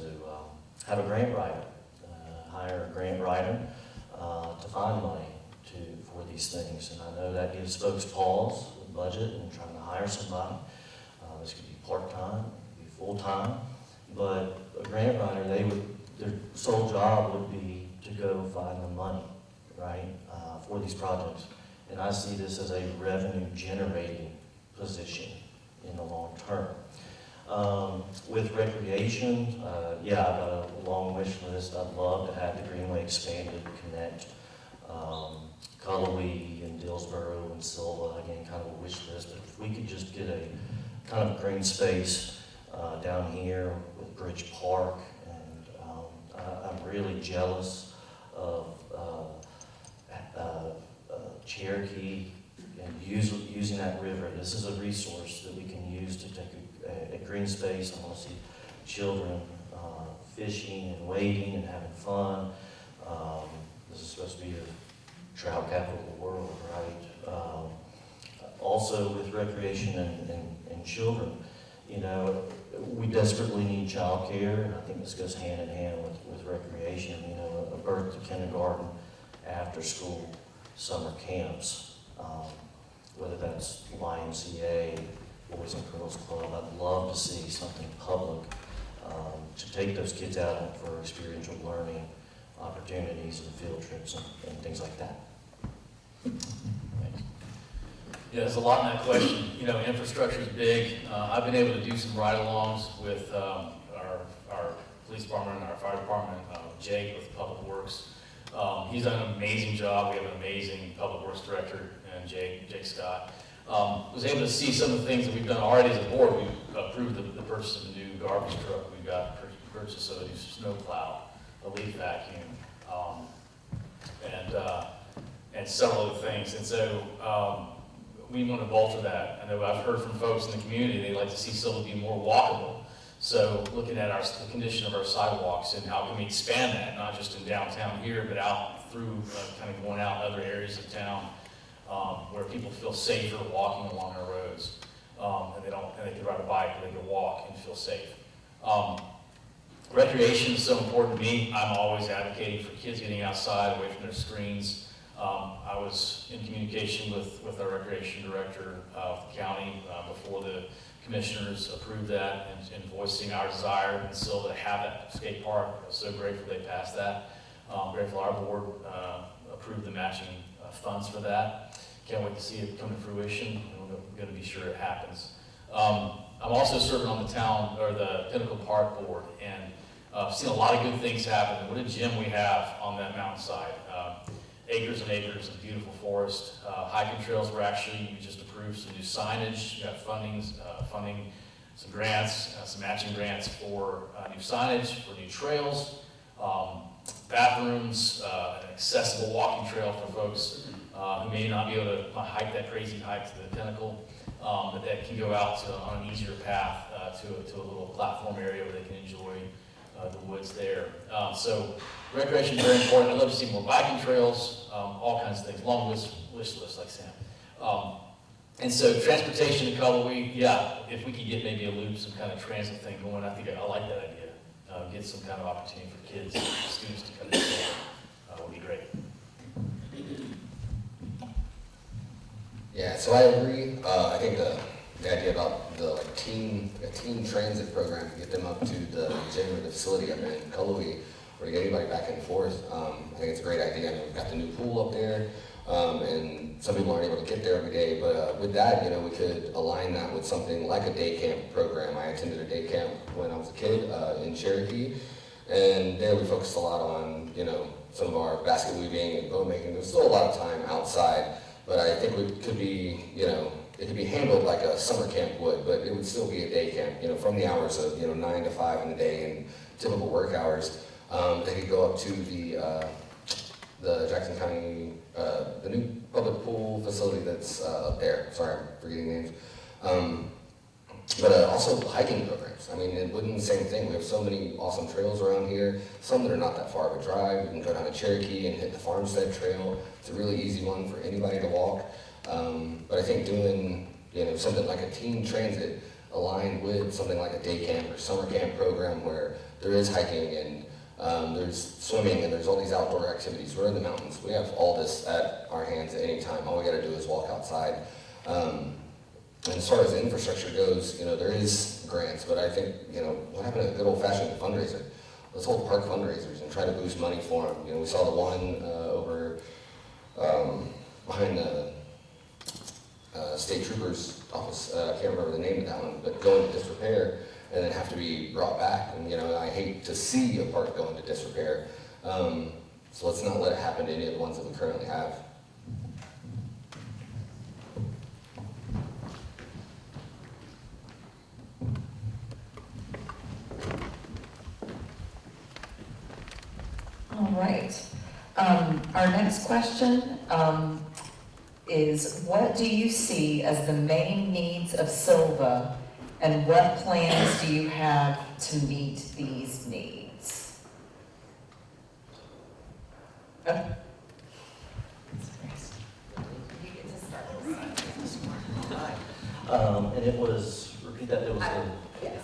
have a grant writer, hire a grant writer to find money for these things. And I know that gives folks pause with budget and trying to hire somebody. This could be part-time, it could be full-time, but a grant writer, their sole job would be to go find the money, right, for these projects. And I see this as a revenue-generating position in the long term. With recreation, yeah, I've got a long wish list. I'd love to have the Greenway expanded to connect Cullowhee and Dillsboro and Sylva, again, kind of a wish list. But if we could just get a kind of green space down here with Bridge Park, and I'm really jealous of Cherokee and using that river. This is a resource that we can use to take a green space. I want to see children fishing and wading and having fun. This is supposed to be a trout capital of the world, right? Also with recreation and children, we desperately need childcare, and I think this goes hand in hand with recreation. A birth to kindergarten, after school, summer camps, whether that's YMCA, Boys and Girls Club. I'd love to see something public to take those kids out for experiential learning opportunities and field trips and things like that. Yeah, there's a lot in that question. Infrastructure is big. I've been able to do some ride-alongs with our police department and our fire department, Jake with Public Works. He's done an amazing job. We have an amazing Public Works director, and Jake Scott. Was able to see some of the things that we've done already as a board. We've approved the purchase of a new garbage truck. We've got purchase of a new snow plow, a leaf vacuum, and several other things. And so we want to bolster that. I know I've heard from folks in the community, they'd like to see Sylva be more walkable. So looking at the condition of our sidewalks and how can we expand that, not just in downtown here, but out through kind of going out in other areas of town where people feel safer walking along our roads. And they can ride a bike or they can walk and feel safe. Recreation is so important to me. I'm always advocating for kids getting outside, away from their screens. I was in communication with our recreation director of the county before the commissioners approved that and voicing our desire in Sylva to have that skate park. I was so grateful they passed that. Grateful our board approved the matching funds for that. Can't wait to see it come to fruition, and we're going to be sure it happens. I'm also serving on the town, or the Pinnacle Park Board, and I've seen a lot of good things happen. What a gem we have on that mountainside. Acres and acres of beautiful forest. Hiking trails were actually, we just approved some new signage. We got funding, some grants, some matching grants for new signage, for new trails, bathrooms, an accessible walking trail for folks who may not be able to hike that crazy hike to the pinnacle, but that can go out on an easier path to a little platform area where they can enjoy the woods there. So recreation is very important. I'd love to see more biking trails, all kinds of things, long wish list like Sam. And so transportation to Cullowhee, yeah, if we could get maybe a loop, some kind of transit thing going, I think I like that idea. Get some kind of opportunity for kids, students to come in, would be great. Yeah, so I agree. I think the idea about the teen transit program to get them up to the gym or the facility up in Cullowhee, or to get anybody back and forth, I think it's a great idea. I mean, we've got the new pool up there, and some people aren't able to get there every day, but with that, we could align that with something like a day camp program. I attended a day camp when I was a kid in Cherokee, and there we focused a lot on, some of our basket weaving and bow making. There's still a lot of time outside, but I think it could be, it could be handled like a summer camp would, but it would still be a day camp, from the hours of, 9 to 5 in the day and typical work hours. They could go up to the Jackson County, the new public pool facility that's up there. Sorry, I'm forgetting names. But also hiking programs. I mean, in Woodland, the same thing. We have so many awesome trails around here. Some that are not that far of a drive. We can go down to Cherokee and hit the Farmstead Trail. It's a really easy one for anybody to walk. But I think doing, something like a teen transit aligned with something like a day camp or summer camp program where there is hiking and there's swimming and there's all these outdoor activities. We're in the mountains. We have all this at our hands at any time. All we got to do is walk outside. And as far as the infrastructure goes, there is grants, but I think, what happened to a good old-fashioned fundraiser? Let's hold park fundraisers and try to boost money for them. We saw the one over behind the state trooper's office. I can't remember the name of that one, but go into disrepair and then have to be brought back. And I hate to see a park go into disrepair. So let's not let it happen to any of the ones that we currently have. All right. Our next question is, what do you see as the main needs of Sylva, and what plans do you have to meet these needs? You get to start. And it was, repeat that, it was Yes.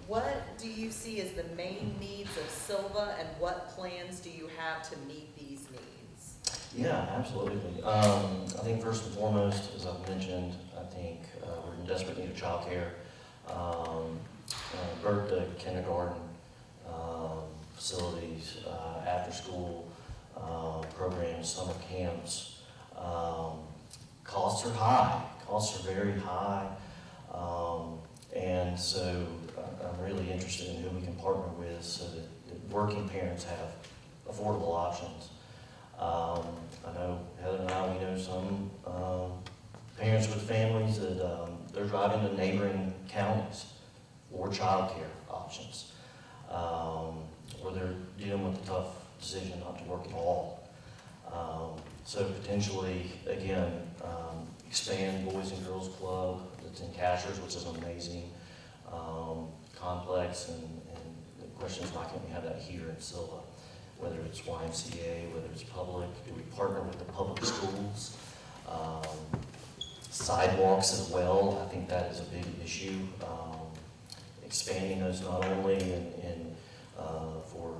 What do you see as the main needs of Sylva, and what plans do you have to meet these needs? Yeah, absolutely. I think first and foremost, as I've mentioned, I think we're in desperate need of childcare. Birth to kindergarten facilities, after school programs, summer camps. Costs are high. Costs are very high. And so I'm really interested in who we can partner with so that working parents have affordable options. I know Heather and I, we know some parents with families that they're driving to neighboring counties for childcare options, or they're dealing with the tough decision not to work at all. So potentially, again, expand Boys and Girls Club that's in Cashers, which is amazing, complex, and the question is, why can't we have that here in Sylva? Whether it's YMCA, whether it's public, do we partner with the public schools? Sidewalks as well, I think that is a big issue. Expanding those not only for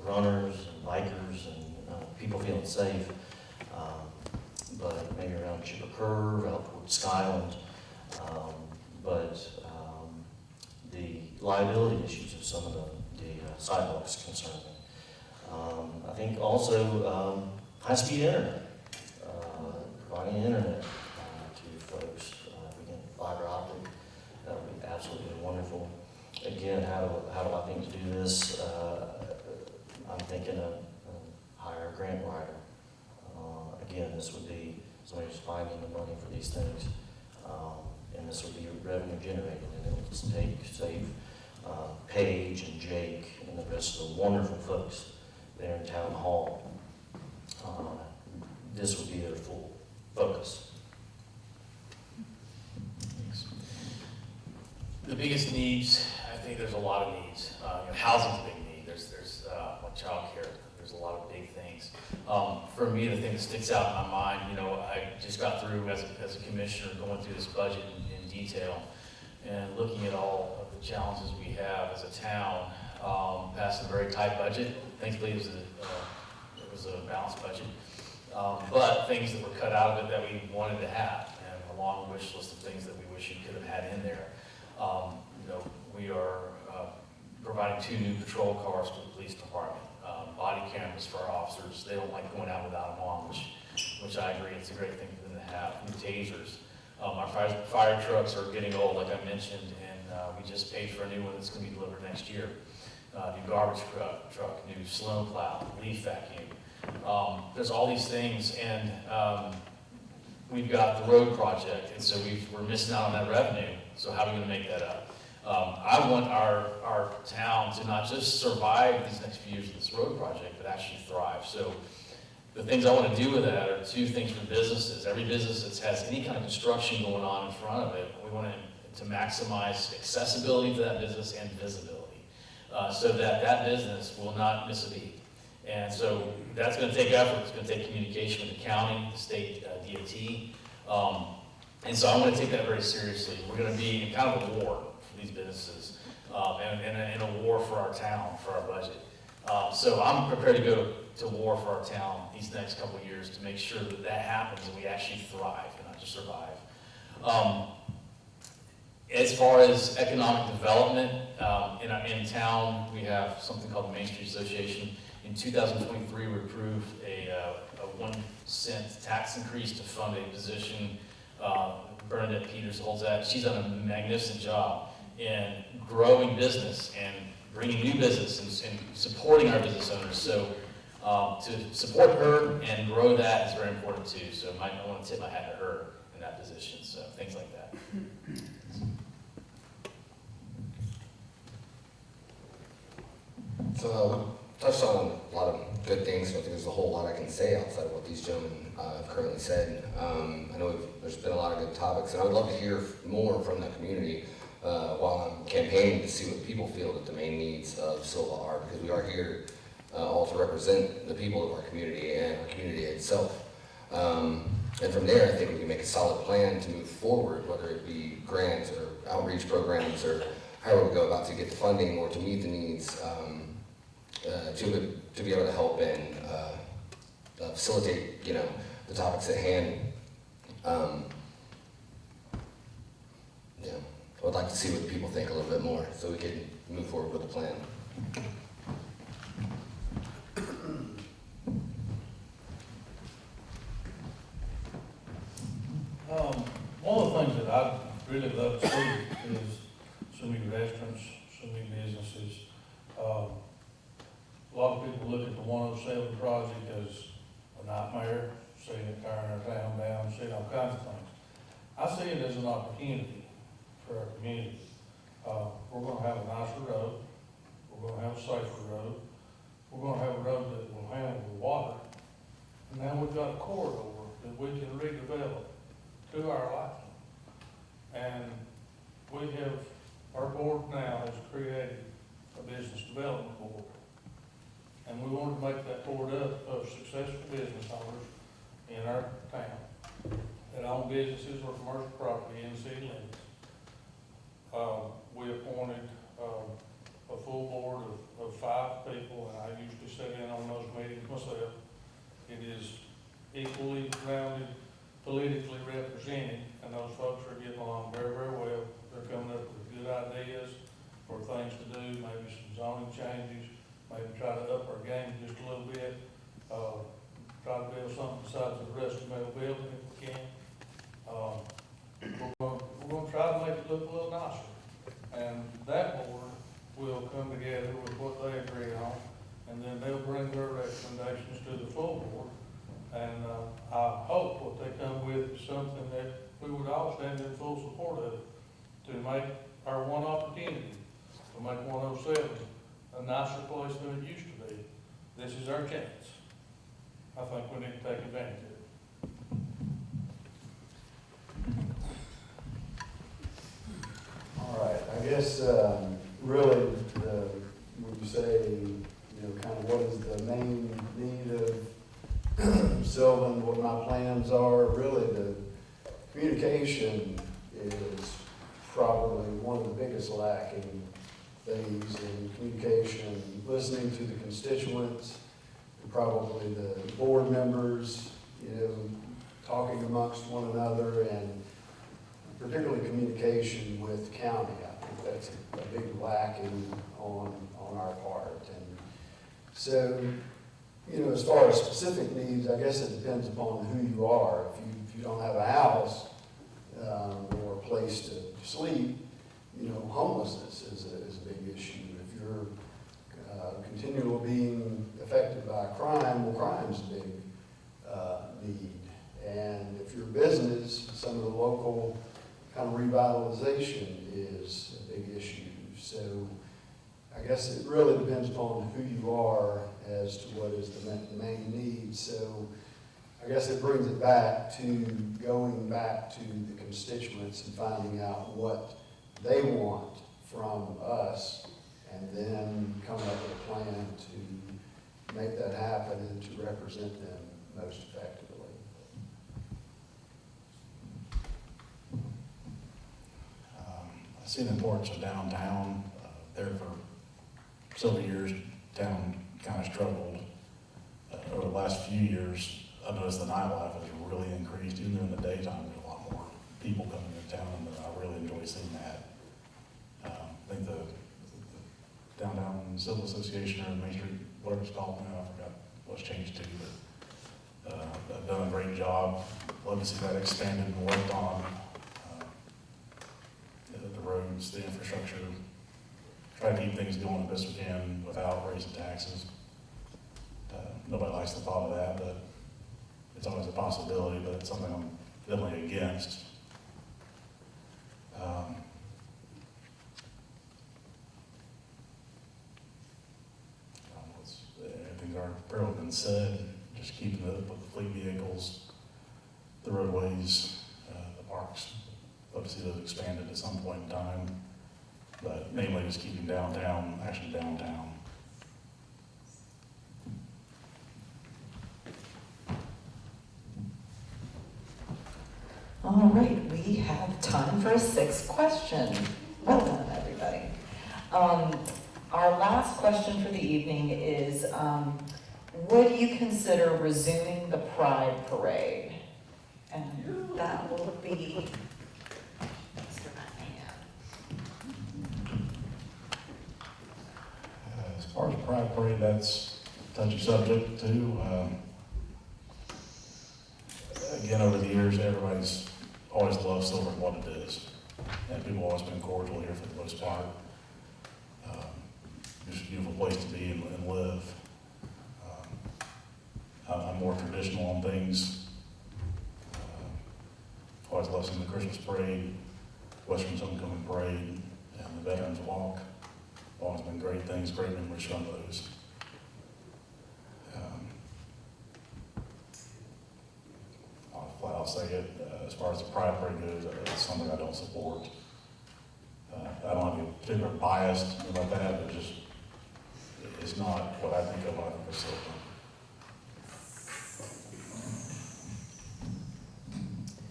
runners and bikers and people feeling safe, but maybe around Chipper Curve, out towards Skyland. But liability issues of some of the sidewalks concern me. I think also high-speed internet, providing internet to folks. Again, fiber optic, that would be absolutely wonderful. Again, how do I think to do this? I'm thinking of hire a grant writer. Again, this would be somebody who's finding the money for these things. And this would be revenue generated, and it would save Paige and Jake and the rest of the wonderful folks there in Town Hall. This would be their full focus. The biggest needs, I think there's a lot of needs. Housing's a big need. There's childcare. There's a lot of big things. For me, the thing that sticks out in my mind, I just got through as a commissioner going through this budget in detail and looking at all of the challenges we have as a town, passing a very tight budget. Thankfully, it was a balanced budget. But things that were cut out of it that we wanted to have, and a long wish list of things that we wish we could have had in there. We are providing 2 new patrol cars for the police department, body cameras for our officers. They don't like going out without them on, which I agree, it's a great thing for them to have. New tasers. Our fire trucks are getting old, like I mentioned, and we just paid for a new one that's going to be delivered next year. New garbage truck, new snow plow, leaf vacuum. There's all these things, and we've got the road project, and so we're missing out on that revenue. So how are we going to make that up? I want our town to not just survive these next few years of this road project, but actually thrive. So the things I want to do with that are 2 things for businesses. Every business that has any kind of construction going on in front of it, we want to maximize accessibility to that business and visibility, so that business will not miss a beat. And so that's going to take effort. It's going to take communication with the county, the state DOT. And so I want to take that very seriously. We're going to be in kind of a war for these businesses, and a war for our town, for our budget. So I'm prepared to go to war for our town these next couple of years to make sure that happens and we actually thrive and not just survive. As far as economic development, in town, we have something called the Main Street Association. In 2023, we approved a 1-cent tax increase to fund a position. Bernadette Peters holds that. She's done a magnificent job in growing business and bringing new business and supporting our business owners. So to support her and grow that is very important too. So I want to tip my hat to her in that position. So things like that. So touched on a lot of good things. I don't think there's a whole lot I can say outside of what these gentlemen have currently said. I know there's been a lot of good topics, and I would love to hear more from the community while I'm campaigning to see what people feel that the main needs of Sylva are, because we are here all to represent the people of our community and our community itself. And from there, I think we can make a solid plan to move forward, whether it be grants or outreach programs or however we go about to get the funding or to meet the needs. To be able to help and facilitate, the topics at hand. I would like to see what the people think a little bit more, so we can move forward with the plan. One of the things that I'd really love to see is so many restaurants, so many businesses. A lot of people look at the 107 project as a nightmare, seeing it tearing our town down, seeing all kinds of things. I see it as an opportunity for our community. We're going to have a nicer road. We're going to have a safer road. We're going to have a road that will handle the water. And now we've got a corridor that we can redevelop to our liking. And we have, our board now has created a business development board. And we wanted to make that board up of successful business owners in our town that own businesses or commercial property in the city limits. We appointed a full board of 5 people, and I usually sit in on those meetings myself. It is equally rounded, politically represented, and those folks are getting along very, very well. They're coming up with good ideas, for things to do, maybe some zoning changes, maybe try to up our game just a little bit. Try to build something besides the rest of the building if we can. We're gonna try to make it look a little nicer. And that board will come together with what they agree on, and then they'll bring their recommendations to the full board. And, I hope what they come with is something that we would all stand in full support of, to make our one opportunity, to make 107 a nicer place than it used to be. This is our chance. I think we need to take advantage of it. All right, I guess, really, would you say, kind of what is the main need of Sylva and what my plans are? Really, the communication is probably one of the biggest lacking things in communication, listening to the constituents, and probably the board members, talking amongst one another, and particularly communication with the county. I think that's a big lacking on our part. And so, as far as specific needs, I guess it depends upon who you are. If you don't have a house or a place to sleep, homelessness is a big issue. If you're continually being affected by crime, well, crime's a big need. And if you're a business, some of the local kind of revitalization is a big issue. So I guess it really depends upon who you are as to what is the main need. So I guess it brings it back to going back to the constituents and finding out what they want from us, and then coming up with a plan to make that happen and to represent them most effectively. I see the importance of downtown. There for several years, town kind of struggled. Over the last few years, I noticed the nightlife has really increased. Even during the daytime, there's a lot more people coming into town, and I really enjoy seeing that. I think the Downtown Civil Association or Main Street, whatever it's called now, I forgot what's changed to, but they've done a great job. Love to see that expanded and worked on. The roads, the infrastructure, try to keep things going the best we can without raising taxes. Nobody likes the thought of that, but it's always a possibility, but it's something I'm definitely against. Things are fairly been said, just keeping the fleet vehicles, the roadways, the parks. Love to see those expanded at some point in time, but mainly just keeping downtown, actually downtown. All right, we have time for a sixth question. Well done, everybody. Our last question for the evening is, would you consider resuming the Pride Parade? And that will be Mr. McMahon. As far as Pride Parade, that's a touchy subject too. Again, over the years, everybody's always loved Sylva and what it is. And people have always been cordial here for the most part. Just a beautiful place to be and live. I'm more traditional on things. Always loved seeing the Christmas parade, Western Homecoming parade, and the Veterans Walk. Always been great things, great memories from those. I'll say it, as far as the Pride Parade goes, it's something I don't support. I don't have any particular bias about that, but just, it's not what I think of when I think of Sylva.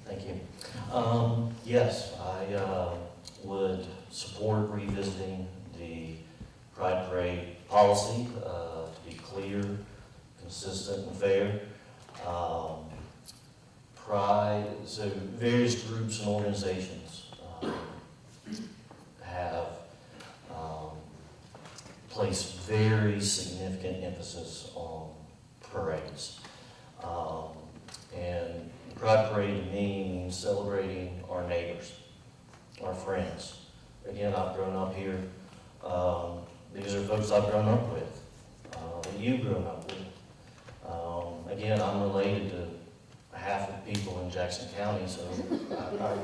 Thank you. Yes, I would support revisiting the Pride Parade policy to be clear, consistent, and fair. Pride, so various groups and organizations have place very significant emphasis on parades. And Pride Parade to me means celebrating our neighbors, our friends. Again, I've grown up here. These are folks I've grown up with, that you've grown up with. Again, I'm related to half of the people in Jackson County, so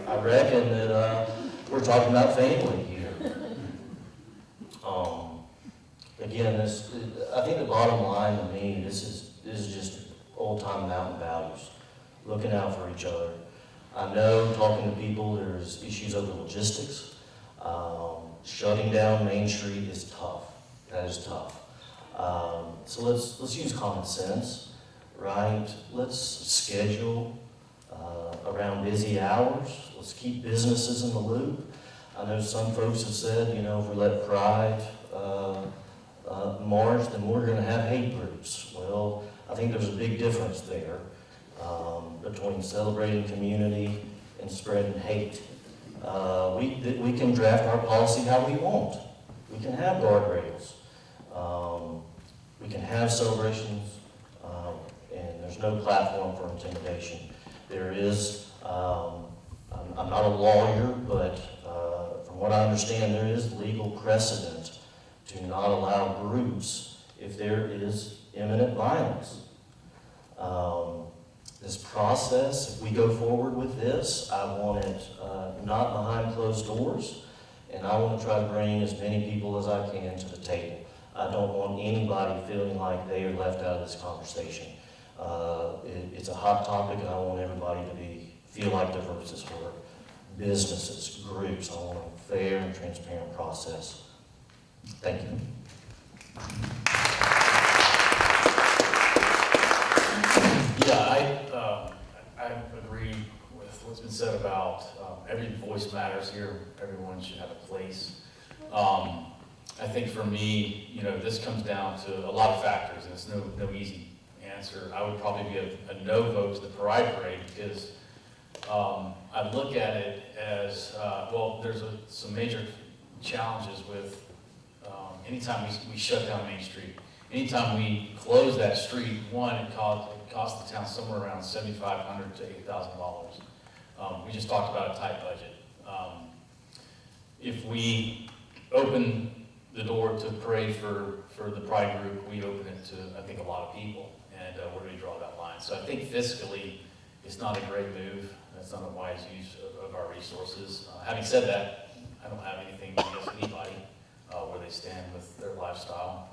I reckon that we're talking about family here. Again, I think the bottom line to me, this is just old-time mountain values, looking out for each other. I know, talking to people, there's issues over logistics. Shutting down Main Street is tough. That is tough. So let's use common sense, right? Let's schedule around busy hours. Let's keep businesses in the loop. I know some folks have said, you know, if we let Pride march, then we're going to have hate groups. Well, I think there's a big difference there between celebrating community and spreading hate. We can draft our policy how we want. We can have guardrails. We can have celebrations, and there's no platform for intimidation. There is, I'm not a lawyer, but from what I understand, there is legal precedent to not allow groups if there is imminent violence. This process, if we go forward with this, I want it not behind closed doors, and I want to try to bring as many people as I can to the table. I don't want anybody feeling like they are left out of this conversation. It's a hot topic, and I want everybody to feel like their voice is heard. Businesses, groups, I want a fair and transparent process. Thank you. Yeah, I agree with what's been said about every voice matters here. Everyone should have a place. I think for me, you know, this comes down to a lot of factors, and it's no easy answer. I would probably be a no vote to the Pride Parade because I look at it as, well, there's some major challenges with anytime we shut down Main Street. Anytime we close that street, one, it costs the town somewhere around $7,500 to $8,000. We just talked about a tight budget. If we open the door to parade for the Pride group, we open it to, I think, a lot of people. And where do we draw that line? So I think fiscally, it's not a great move. That's not a wise use of our resources. Having said that, I don't have anything against anybody where they stand with their lifestyle.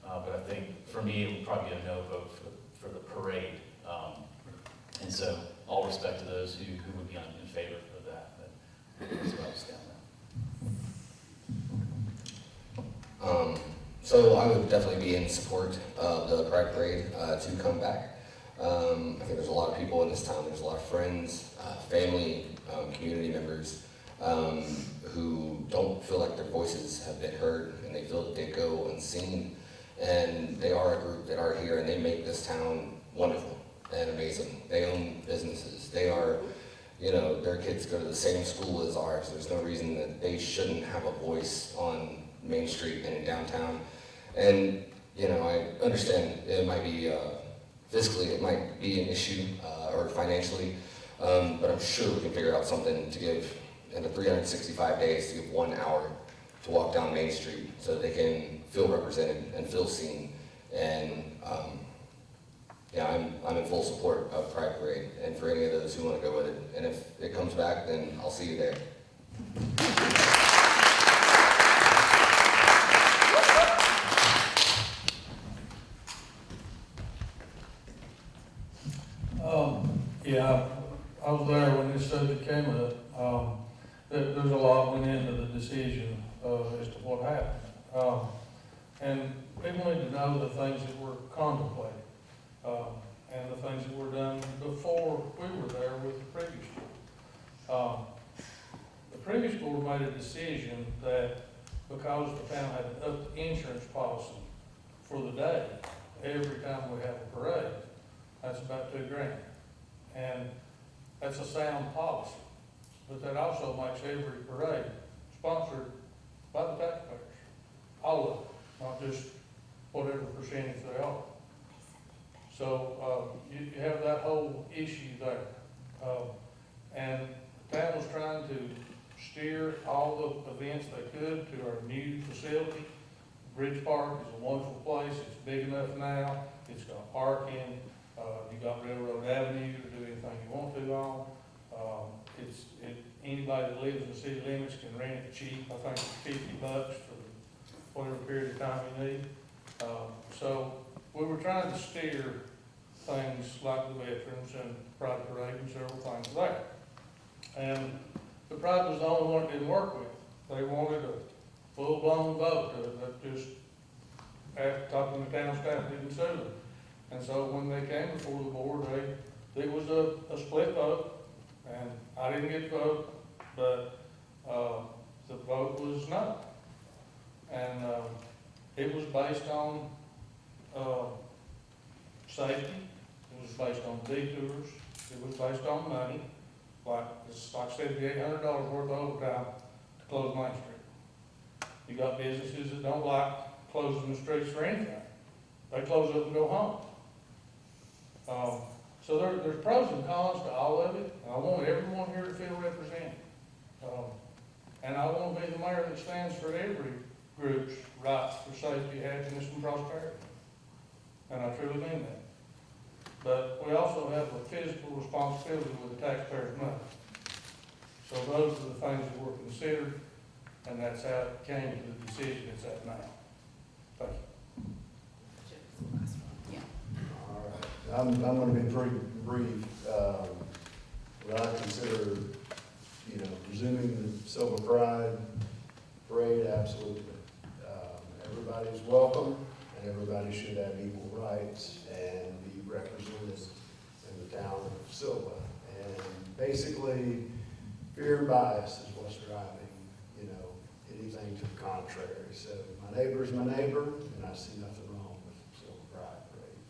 But I think for me, it would probably be a no vote for the parade. And so all respect to those who would be in favor of that. But that's where I stand there. So I would definitely be in support of the Pride Parade to come back. I think there's a lot of people in this town. There's a lot of friends, family, community members who don't feel like their voices have been heard, and they feel that they go unseen. And they are a group that are here, and they make this town wonderful and amazing. They own businesses. They are, you know, their kids go to the same school as ours. There's no reason that they shouldn't have a voice on Main Street and in downtown. And, you know, I understand it might be, fiscally, it might be an issue, or financially, but I'm sure we can figure out something to give in the 365 days to give 1 hour to walk down Main Street so that they can feel represented and feel seen. And yeah, I'm in full support of Pride Parade and for any of those who want to go with it. And if it comes back, then I'll see you there. Yeah, I was there when this subject came up. There's a lot went into the decision as to what happened. And people need to know the things that were contemplated and the things that were done before we were there with the previous board. The previous board made a decision that because the town had an up insurance policy for the day, every time we have a parade, that's about $2,000. And that's a sound policy. But that also makes every parade sponsored by the taxpayers, all of it. not just whatever percentage they are. So, you have that whole issue there. And the town was trying to steer all the events they could to our new facility. Bridge Park is a wonderful place, it's big enough now, it's got parking, you got Railroad Avenue to do anything you want to on. Anybody that lives in the city limits can rent it cheap, I think it's $50 for whatever period of time you need. So we were trying to steer things like the veterans and pride parade and several things there. And the pride was the only one it didn't work with. They wanted a full-blown vote that just, at top of the town staff didn't sue them. And so when they came before the board, it was a split vote, and I didn't get the vote, but the vote was no. And it was based on safety, it was based on detours, it was based on money, like I said, $800 worth of overtime to close Main Street. You got businesses that don't like closing the streets for anything. They close up and go home. So there's pros and cons to all of it. I want everyone here to feel represented. And I want to be the mayor that stands for every group's rights for safety, happiness, and prosperity. And I truly mean that. But we also have a physical responsibility with the taxpayers' money. So those are the things that were considered, and that's how it came to the decision it's at now. Thank you. All right, I'm gonna be pretty brief. What I consider, resuming the Sylva Pride Parade, absolutely. Everybody's welcome, and everybody should have equal rights and be represented in the town of Sylva. And basically, fear and bias is what's driving, anything to the contrary. So my neighbor's my neighbor, and I see nothing wrong with Sylva Pride Parade.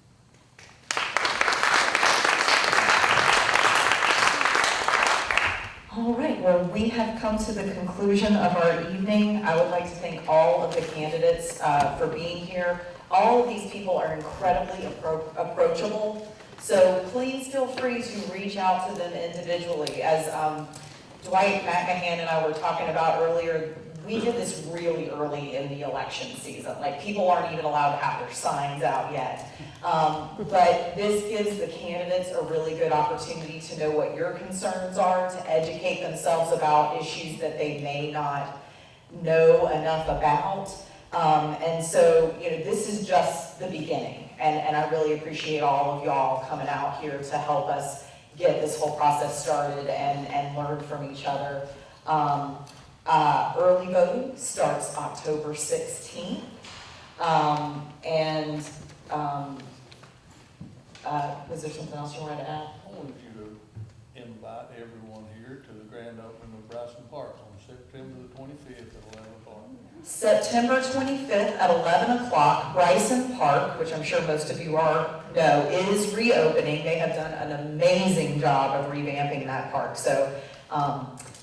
All right, well, we have come to the conclusion of our evening. I would like to thank all of the candidates for being here. All of these people are incredibly approachable, so please feel free to reach out to them individually. As Dwight McMahon and I were talking about earlier, we did this really early in the election season. Like, people aren't even allowed to have their signs out yet. But this gives the candidates a really good opportunity to know what your concerns are, to educate themselves about issues that they may not know enough about. And so, this is just the beginning. And I really appreciate all of y'all coming out here to help us get this whole process started and learn from each other. Early voting starts October 16th. Was there something else you wanted to add? I wanted you to invite everyone here to the grand opening of Bryson Park on September the 25th at 11 o'clock. September 25th at 11 o'clock, Bryson Park, which I'm sure most of you know, is reopening. They have done an amazing job of revamping that park. So,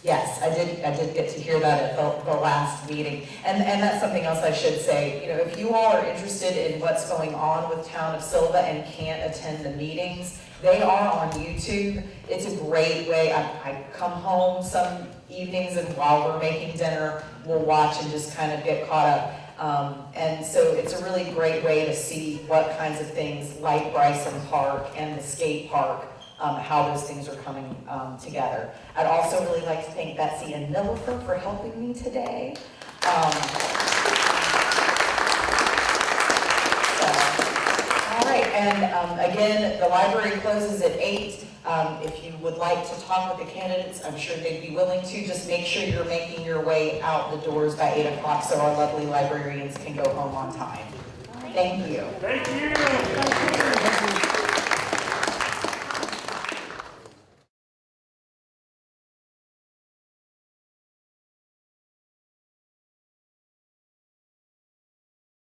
yes, I did get to hear that at the last meeting. And that's something else I should say. If you all are interested in what's going on with Town of Sylva and can't attend the meetings, they are on YouTube. It's a great way. I come home some evenings, and while we're making dinner, we'll watch and just kind of get caught up. And so it's a really great way to see what kinds of things like Bryson Park and the skate park, how those things are coming together. I'd also really like to thank Betsy and Nilifer for helping me today. All right, and again, the library closes at 8. If you would like to talk with the candidates, I'm sure they'd be willing to. Just make sure you're making your way out the doors by 8 o'clock so our lovely librarians can go home on time. Thank you. Thank you.